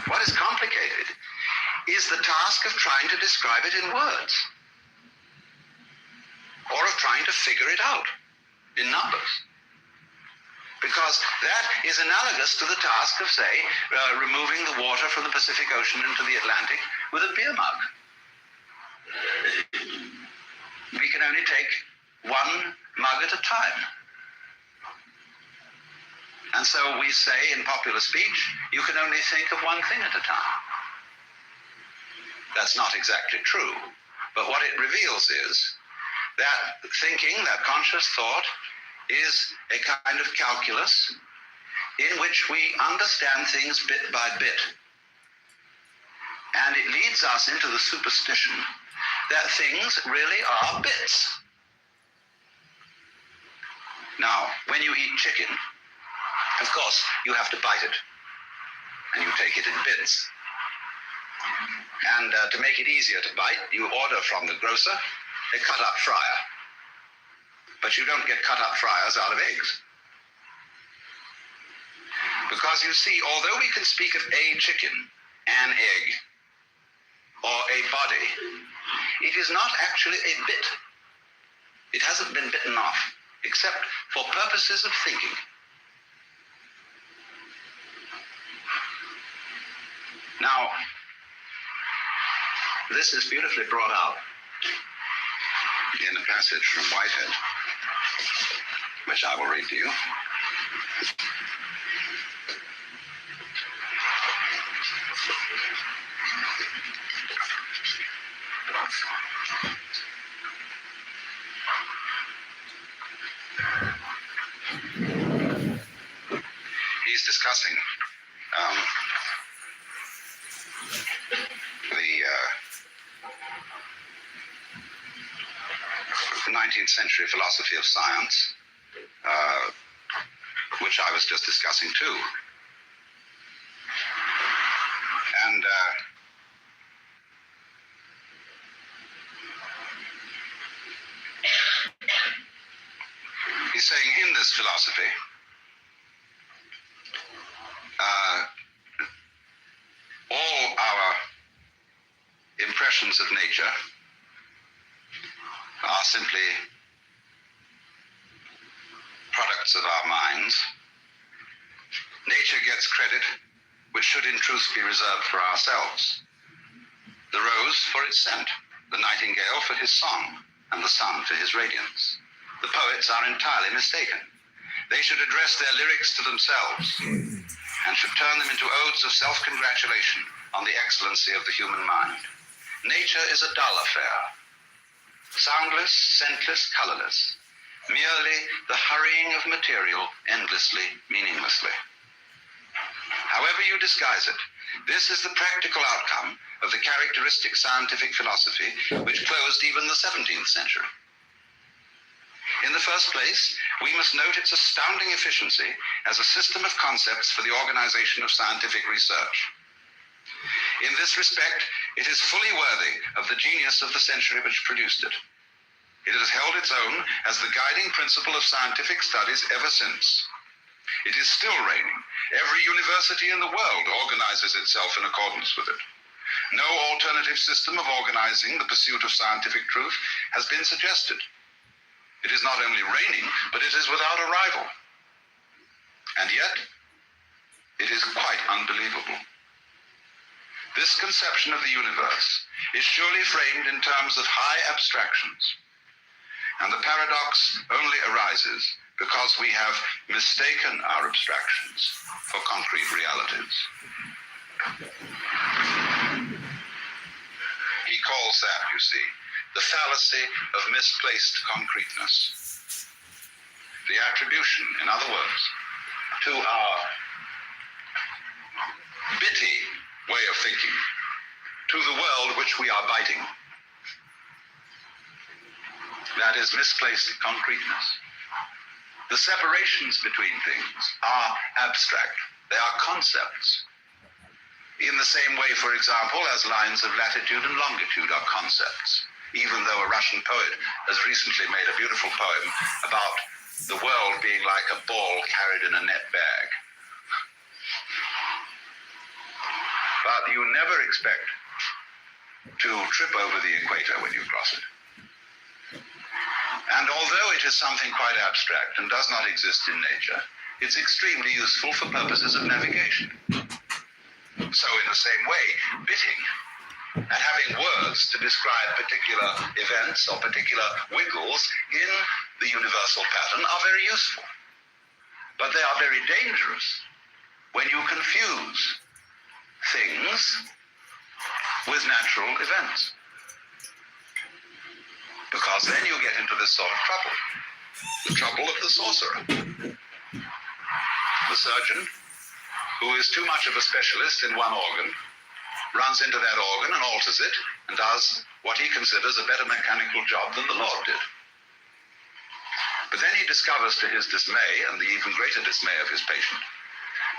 What is complicated is the task of trying to describe it in words, or of trying to figure it out in numbers. Because that is analogous to the task of, say, removing the water from the Pacific Ocean into the Atlantic with a beer mug. We can only take one mug at a time. And so we say in popular speech, you can only think of one thing at a time. That's not exactly true, but what it reveals is that thinking, that conscious thought, is a kind of calculus in which we understand things bit by bit. And it leads us into the superstition that things really are bits. Now, when you eat chicken, of course, you have to bite it, and you take it in bits. And to make it easier to bite, you order from the grocer a cut-up fryer. But you don't get cut-up fryers out of eggs. Because you see, although we can speak of a chicken, an egg, or a body, it is not actually a bit. It hasn't been bitten off, except for purposes of thinking. Now, this is beautifully brought out in a passage from Whitehead, which I will read to you. He's discussing the 19th century philosophy of science, which I was just discussing too. And he's saying in this philosophy, all our impressions of nature are simply products of our minds. Nature gets credit which should in truth be reserved for ourselves. The rose for its scent, the nightingale for his song, and the sun for his radiance. The poets are entirely mistaken. They should address their lyrics to themselves and should turn them into odes of self-congratulation on the excellency of the human mind. Nature is a dull affair, soundless, scentless, colorless, merely the hurrying of material endlessly, meaninglessly. However you disguise it, this is the practical outcome of the characteristic scientific philosophy which closed even the 17th century. In the first place, we must note its astounding efficiency as a system of concepts for the organization of scientific research. In this respect, it is fully worthy of the genius of the century which produced it. It has held its own as the guiding principle of scientific studies ever since. It is still reigning. Every university in the world organizes itself in accordance with it. No alternative system of organizing the pursuit of scientific truth has been suggested. It is not only reigning, but it is without a rival. And yet, it is quite unbelievable. This conception of the universe is surely framed in terms of high abstractions, and the paradox only arises because we have mistaken our abstractions for concrete realities. He calls that, you see, the fallacy of misplaced concreteness. The attribution, in other words, to our bitty way of thinking, to the world which we are biting. That is misplaced concreteness. The separations between things are abstract. They are concepts. In the same way, for example, as lines of latitude and longitude are concepts, even though a Russian poet has recently made a beautiful poem about the world being like a ball carried in a net bag. But you never expect to trip over the equator when you cross it. And although it is something quite abstract and does not exist in nature, it's extremely useful for purposes of navigation. So in the same way, bitting and having words to describe particular events or particular wiggles in the universal pattern are very useful. But they are very dangerous when you confuse things with natural events. Because then you get into this sort of trouble. The trouble of the sorcerer. The surgeon, who is too much of a specialist in one organ, runs into that organ and alters it and does what he considers a better mechanical job than the Lord did. But then he discovers to his dismay, and the even greater dismay of his patient,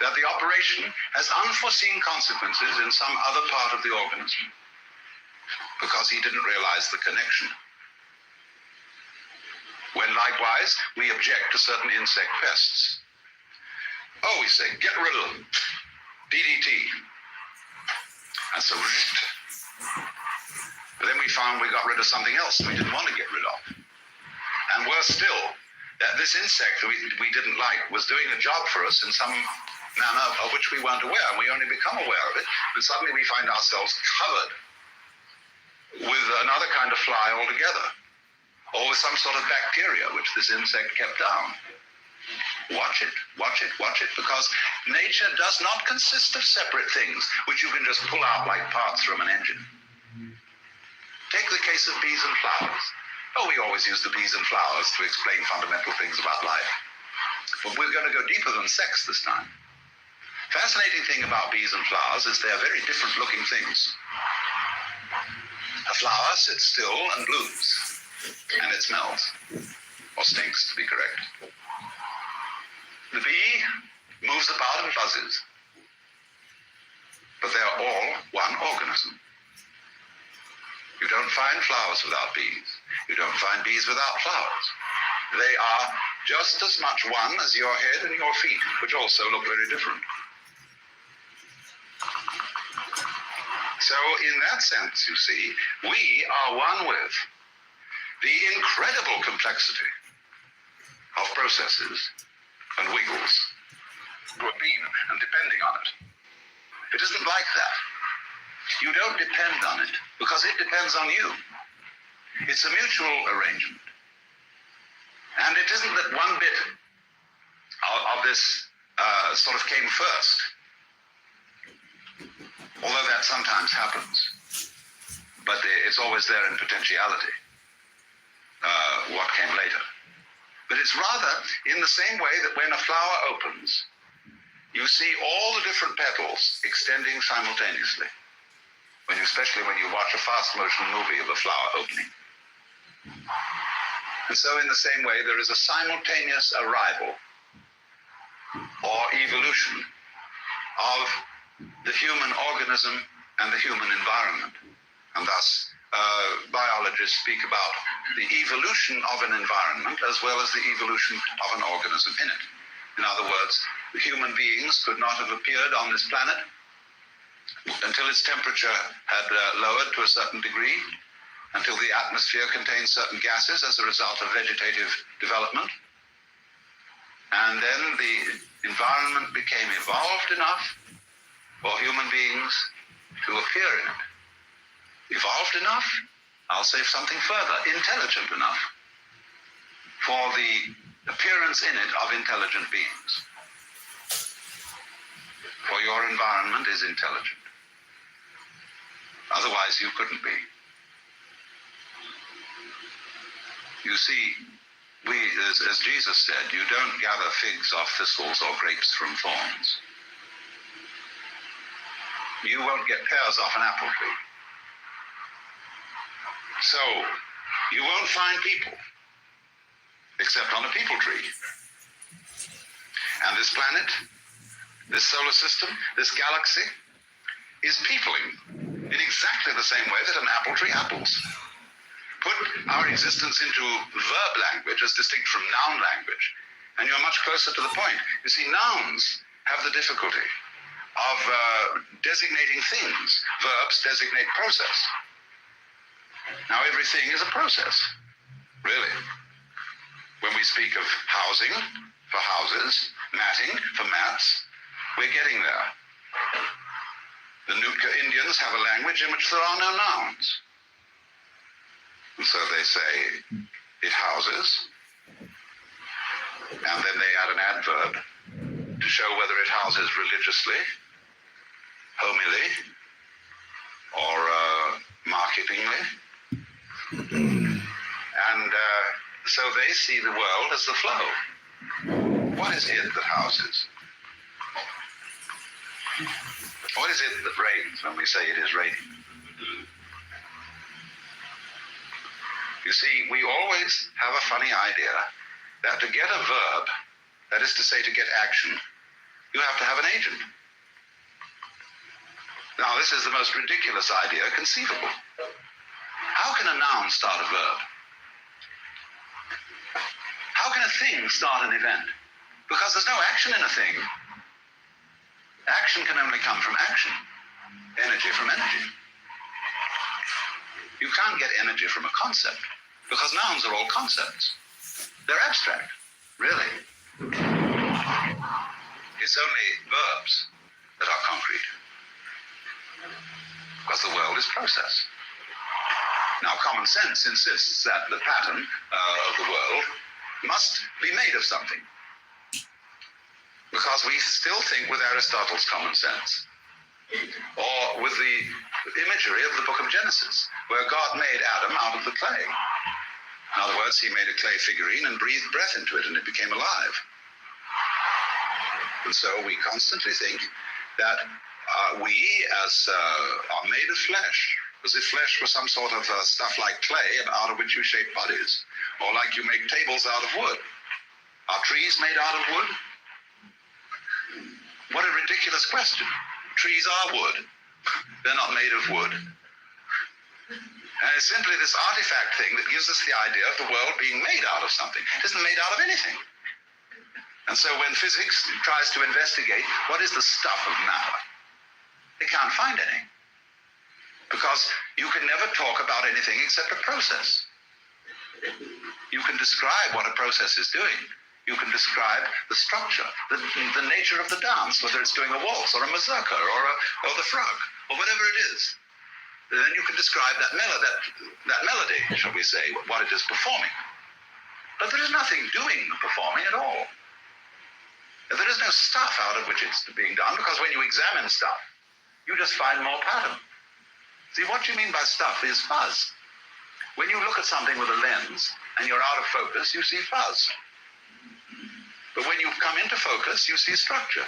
that the operation has unforeseen consequences in some other part of the organism, because he didn't realize the connection. When likewise we object to certain insect pests. Oh, we say, get rid of them. DDT. And so, but then we found we got rid of something else we didn't want to get rid of. And worse still, that this insect that we didn't like was doing a job for us in some manner of which we weren't aware, and we only become aware of it, and suddenly we find ourselves covered with another kind of fly altogether. or with some sort of bacteria which this insect kept down. Watch it, watch it, watch it, because nature does not consist of separate things which you can just pull out like parts from an engine. Take the case of bees and flowers. Oh, we always use the bees and flowers to explain fundamental things about life. But we're going to go deeper than sex this time. Fascinating thing about bees and flowers is they are very different looking things. A flower sits still and blooms, and it smells, or stinks to be correct. The bee moves about and buzzes, but they are all one organism. You don't find flowers without bees. You don't find bees without flowers. They are just as much one as your head and your feet, which also look very different. So in that sense, you see, we are one with the incredible complexity of processes and wiggles to a beam and depending on it. It isn't like that. You don't depend on it because it depends on you. It's a mutual arrangement. And it isn't that one bit of this sort of came first, although that sometimes happens. But it's always there in potentiality, what came later. But it's rather in the same way that when a flower opens, you see all the different petals extending simultaneously, especially when you watch a fast motion movie of a flower opening. And so in the same way, there is a simultaneous arrival or evolution of the human organism and the human environment. And thus, biologists speak about the evolution of an environment as well as the evolution of an organism in it. In other words, the human beings could not have appeared on this planet until its temperature had lowered to a certain degree, until the atmosphere contained certain gases as a result of vegetative development. And then the environment became evolved enough for human beings to appear in it. Evolved enough, I'll say something further, intelligent enough for the appearance in it of intelligent beings. For your environment is intelligent. Otherwise you couldn't be. You see, as Jesus said, you don't gather figs off thistles or grapes from thorns. You won't get pears off an apple tree. So, you won't find people, except on a people tree. And this planet, this solar system, this galaxy, is peopling in exactly the same way that an apple tree apples. Put our existence into verb language as distinct from noun language, and you're much closer to the point. You see, nouns have the difficulty of designating things. Verbs designate process. Now, everything is a process, really. When we speak of housing for houses, matting for mats, we're getting there. The Nootka Indians have a language in which there are no nouns. And so they say, it houses, and then they add an adverb to show whether it houses religiously, homily, or marketingly. And so they see the world as the flow. What is it that houses? What is it that rains when we say it is raining? You see, we always have a funny idea that to get a verb, that is to say to get action, you have to have an agent. Now, this is the most ridiculous idea conceivable. How can a noun start a verb? How can a thing start an event? Because there's no action in a thing. Action can only come from action. Energy from energy. You can't get energy from a concept, because nouns are all concepts. They're abstract, really. It's only verbs that are concrete, because the world is process. Now, common sense insists that the pattern of the world must be made of something, because we still think with Aristotle's common sense, or with the imagery of the book of Genesis, where God made Adam out of the clay. In other words, he made a clay figurine and breathed breath into it, and it became alive. And so we constantly think that we are made of flesh, as if flesh was some sort of stuff like clay out of which you shape bodies, or like you make tables out of wood. Are trees made out of wood? What a ridiculous question. Trees are wood. They're not made of wood. And it's simply this artifact thing that gives us the idea of the world being made out of something. It isn't made out of anything. And so when physics tries to investigate what is the stuff of matter, they can't find any. Because you can never talk about anything except a process. You can describe what a process is doing. You can describe the structure, the nature of the dance, whether it's doing a waltz or a mazurka or the frog or whatever it is. Then you can describe that melody, shall we say, what it is performing. But there is nothing doing the performing at all. There is no stuff out of which it's being done, because when you examine stuff, you just find more pattern. See, what you mean by stuff is fuzz. When you look at something with a lens and you're out of focus, you see fuzz. But when you come into focus, you see structure.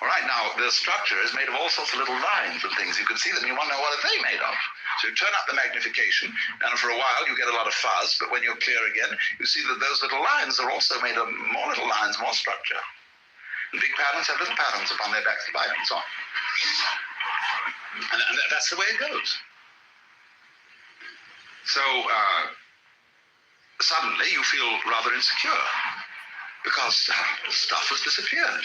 All right, now, the structure is made of all sorts of little lines and things. You can see them, and you want to know what are they made of. So you turn up the magnification, and for a while you get a lot of fuzz, but when you're clear again, you see that those little lines are also made of more little lines, more structure. And big patterns have little patterns upon their backs divided and so on. And that's the way it goes. So suddenly you feel rather insecure, because stuff has disappeared.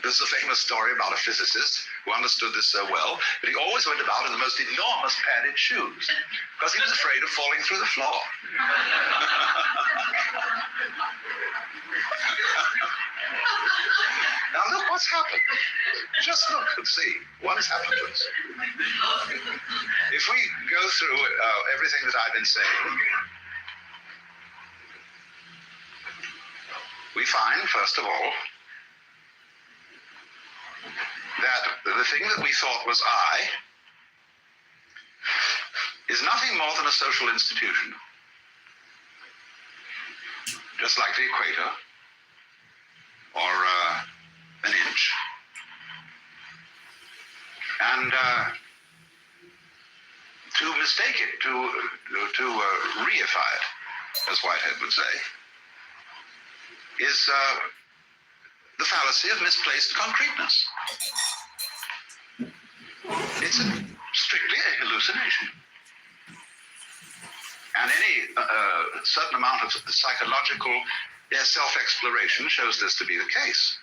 There's a famous story about a physicist who understood this so well, but he always went about in the most enormous padded shoes, because he was afraid of falling through the floor. Now look what's happened. Just look and see what has happened to us. If we go through everything that I've been saying, we find, first of all, that the thing that we thought was I is nothing more than a social institution. Just like the equator, or an inch. And to mistake it, to reify it, as Whitehead would say, is the fallacy of misplaced concreteness. It's strictly a hallucination. And any certain amount of psychological self-exploration shows this to be the case.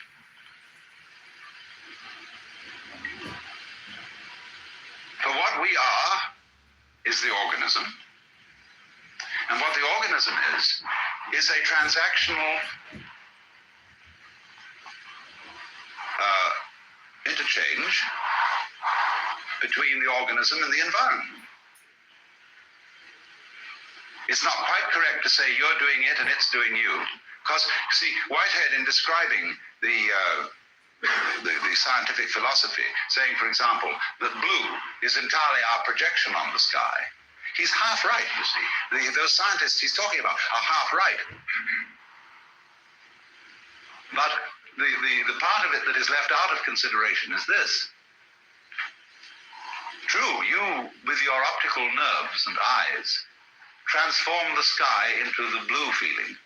For what we are is the organism. And what the organism is a transactional interchange between the organism and the environment. It's not quite correct to say you're doing it and it's doing you. Because, see, Whitehead, in describing the scientific philosophy, saying, for example, that blue is entirely our projection on the sky, he's half right, you see. Those scientists he's talking about are half right. But the part of it that is left out of consideration is this. True, you, with your optical nerves and eyes, transform the sky into the blue feeling.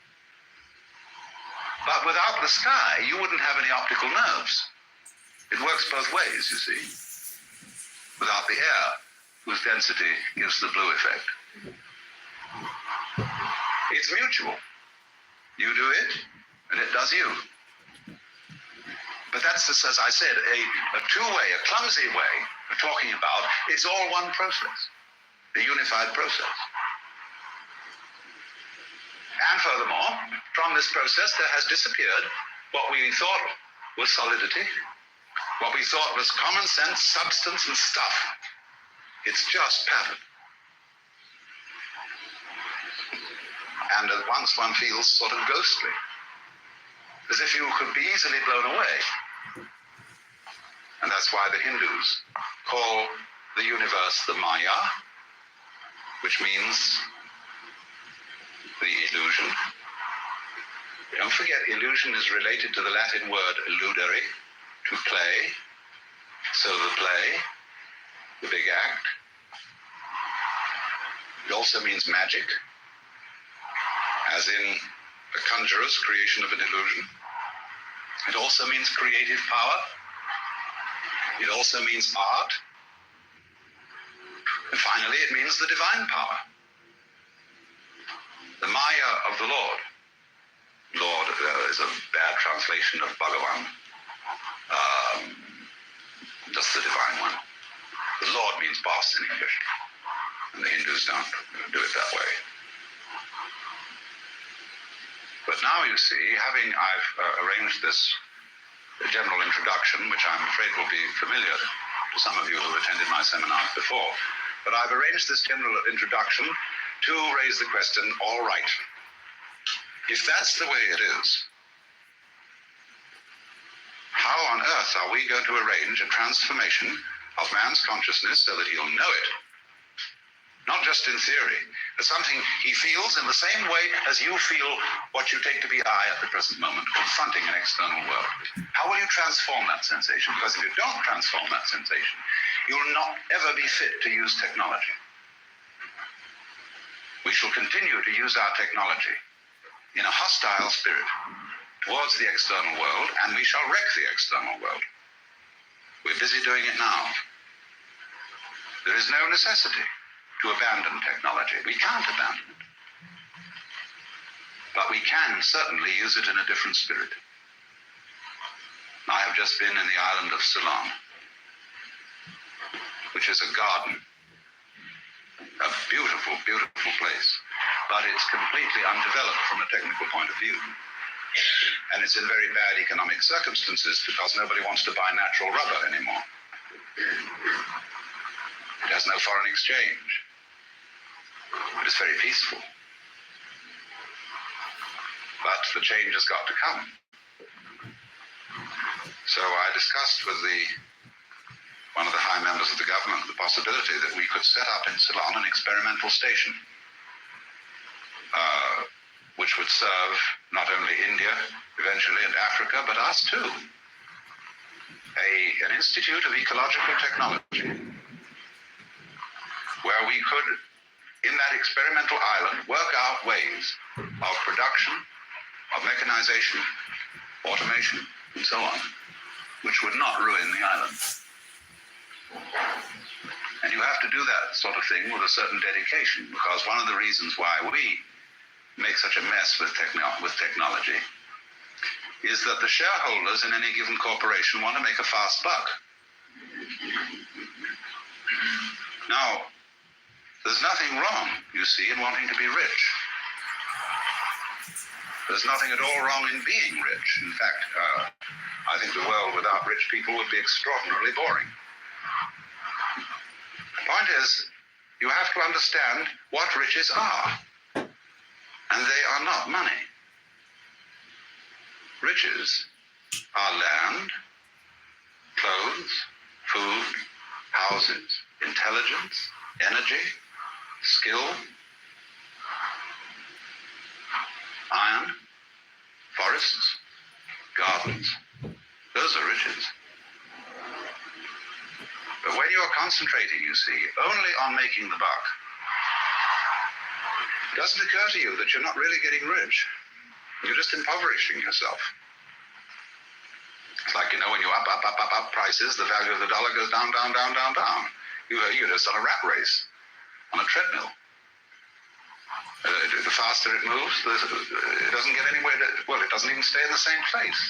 But without the sky, you wouldn't have any optical nerves. It works both ways, you see. Without the air, whose density gives the blue effect. It's mutual. You do it, and it does you. But that's, as I said, a two-way, a clumsy way of talking about it's all one process, a unified process. And furthermore, from this process there has disappeared what we thought was solidity, what we thought was common sense, substance, and stuff. It's just pattern. and at once one feels sort of ghostly, as if you could be easily blown away. And that's why the Hindus call the universe the Maya, which means the illusion. Don't forget, illusion is related to the Latin word illudere, to play. So the play, the big act. It also means magic, as in a conjurer's creation of an illusion. It also means creative power. It also means art. And finally, it means the divine power. The Maya of the Lord. Lord is a bad translation of Bhagavan. Just the divine one. The Lord means boss in English. And the Hindus don't do it that way. But now you see, I've arranged this general introduction, which I'm afraid will be familiar to some of you who attended my seminars before. But I've arranged this general introduction to raise the question, all right, if that's the way it is, how on earth are we going to arrange a transformation of man's consciousness so that he'll know it? Not just in theory, but something he feels in the same way as you feel what you take to be I at the present moment, confronting an external world. How will you transform that sensation? Because if you don't transform that sensation, you will not ever be fit to use technology. We shall continue to use our technology in a hostile spirit towards the external world, and we shall wreck the external world. We're busy doing it now. There is no necessity to abandon technology. We can't abandon it. But we can certainly use it in a different spirit. I have just been in the island of Ceylon, which is a garden, a beautiful, beautiful place, but it's completely undeveloped from a technical point of view. And it's in very bad economic circumstances because nobody wants to buy natural rubber anymore. It has no foreign exchange. It is very peaceful. But the change has got to come. So I discussed with one of the high members of the government the possibility that we could set up in Ceylon an experimental station, which would serve not only India eventually and Africa, but us too. An institute of ecological technology, where we could, in that experimental island, work out ways of production, of mechanization, automation, and so on, which would not ruin the island. And you have to do that sort of thing with a certain dedication, because one of the reasons why we make such a mess with technology is that the shareholders in any given corporation want to make a fast buck. Now, there's nothing wrong, you see, in wanting to be rich. There's nothing at all wrong in being rich. In fact, I think the world without rich people would be extraordinarily boring. The point is, you have to understand what riches are. And they are not money. Riches are land, clothes, food, houses, intelligence, energy, skill, iron, forests, gardens. Those are riches. But when you are concentrating, you see, only on making the buck, it doesn't occur to you that you're not really getting rich. You're just impoverishing yourself. It's like, when you up prices, the value of the dollar goes down, down, down, down, down. You're just on a rat race, on a treadmill. The faster it moves, it doesn't get anywhere. It doesn't even stay in the same place.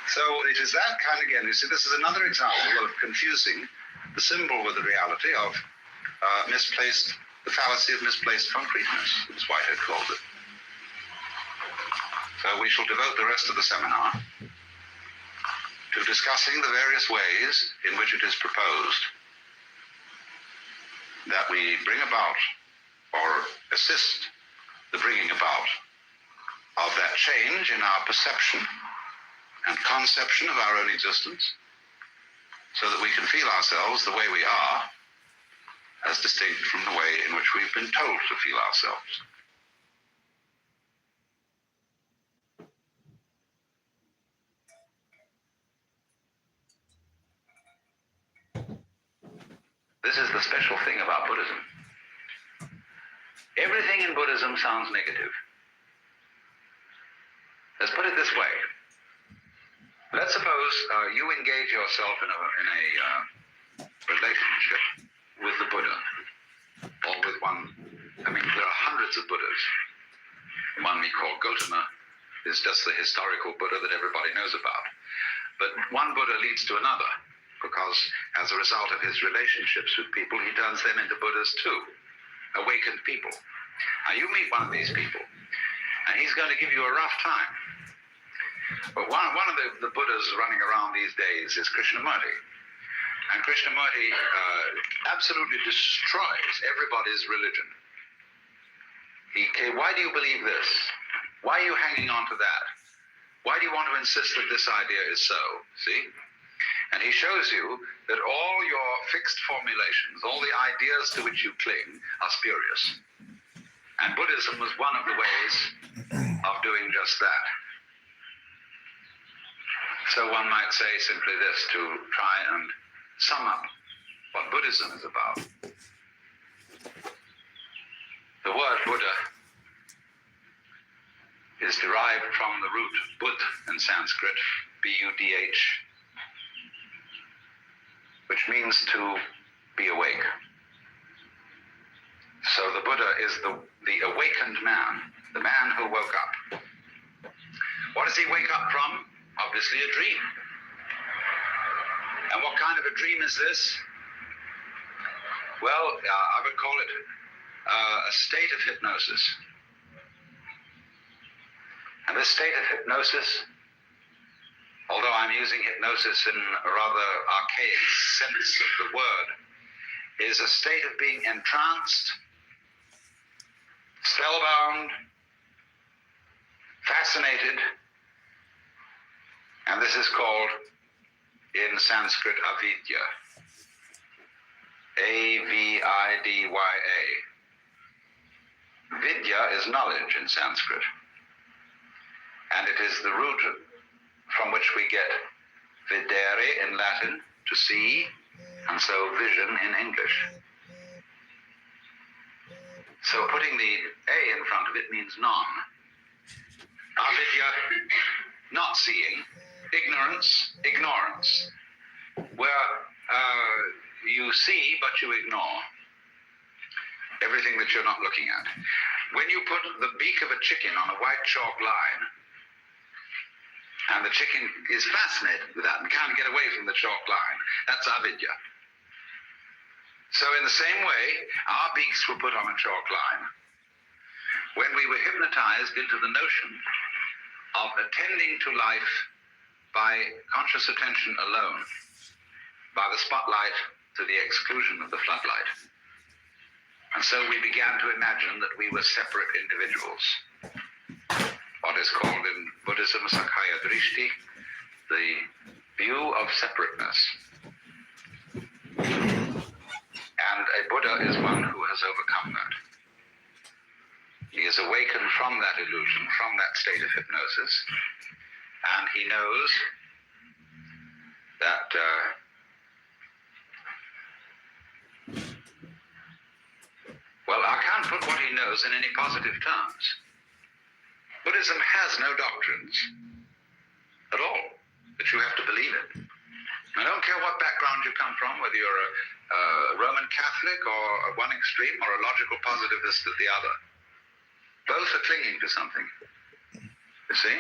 So it is that kind again. You see, this is another example of confusing the symbol with the reality of the fallacy of misplaced concreteness, as Whitehead called it. So we shall devote the rest of the seminar to discussing the various ways in which it is proposed that we bring about assist the bringing about of that change in our perception and conception of our own existence, so that we can feel ourselves the way we are, as distinct from the way in which we've been told to feel ourselves. This is the special thing about Buddhism. Everything in Buddhism sounds negative. Let's put it this way. Let's suppose you engage yourself in a relationship with the Buddha, or with one. I mean, there are hundreds of Buddhas. The one we call Gautama is just the historical Buddha that everybody knows about. But one Buddha leads to another, because as a result of his relationships with people, he turns them into Buddhas too, awakened people. Now you meet one of these people, and he's going to give you a rough time. But one of the Buddhas running around these days is Krishnamurti. And Krishnamurti absolutely destroys everybody's religion. Why do you believe this? Why are you hanging on to that? Why do you want to insist that this idea is so? See? And he shows you that all your fixed formulations, all the ideas to which you cling, are spurious. And Buddhism was one of the ways of doing just that. So one might say simply this to try and sum up what Buddhism is about. The word Buddha is derived from the root Bud in Sanskrit, B-U-D-H, which means to be awake. So the Buddha is the awakened man, the man who woke up. What does he wake up from? Obviously a dream. And what kind of a dream is this? Well, I would call it a state of hypnosis. And this state of hypnosis, although I'm using hypnosis in a rather archaic sense of the word, is a state of being entranced, spellbound, fascinated, and this is called, in Sanskrit, avidya. A-V-I-D-Y-A. Vidya is knowledge in Sanskrit. And it is the root from which we get videre in Latin, to see, and so vision in English. So putting the A in front of it means non. Avidya, not seeing. Ignorance, where you see but you ignore everything that you're not looking at. When you put the beak of a chicken on a white chalk line, and the chicken is fascinated with that and can't get away from the chalk line, that's avidya. So in the same way, our beaks were put on a chalk line when we were hypnotized into the notion of attending to life by conscious attention alone, by the spotlight to the exclusion of the floodlight. And so we began to imagine that we were separate individuals. What is called in Buddhism Sakhya Drishti, the view of separateness. And a Buddha is one who has overcome that. He is awakened from that illusion, from that state of hypnosis, and he knows that well, I can't put what he knows in any positive terms. Buddhism has no doctrines at all that you have to believe in. I don't care what background you come from, whether you're a Roman Catholic or one extreme or a logical positivist at the other. Both are clinging to something, you see?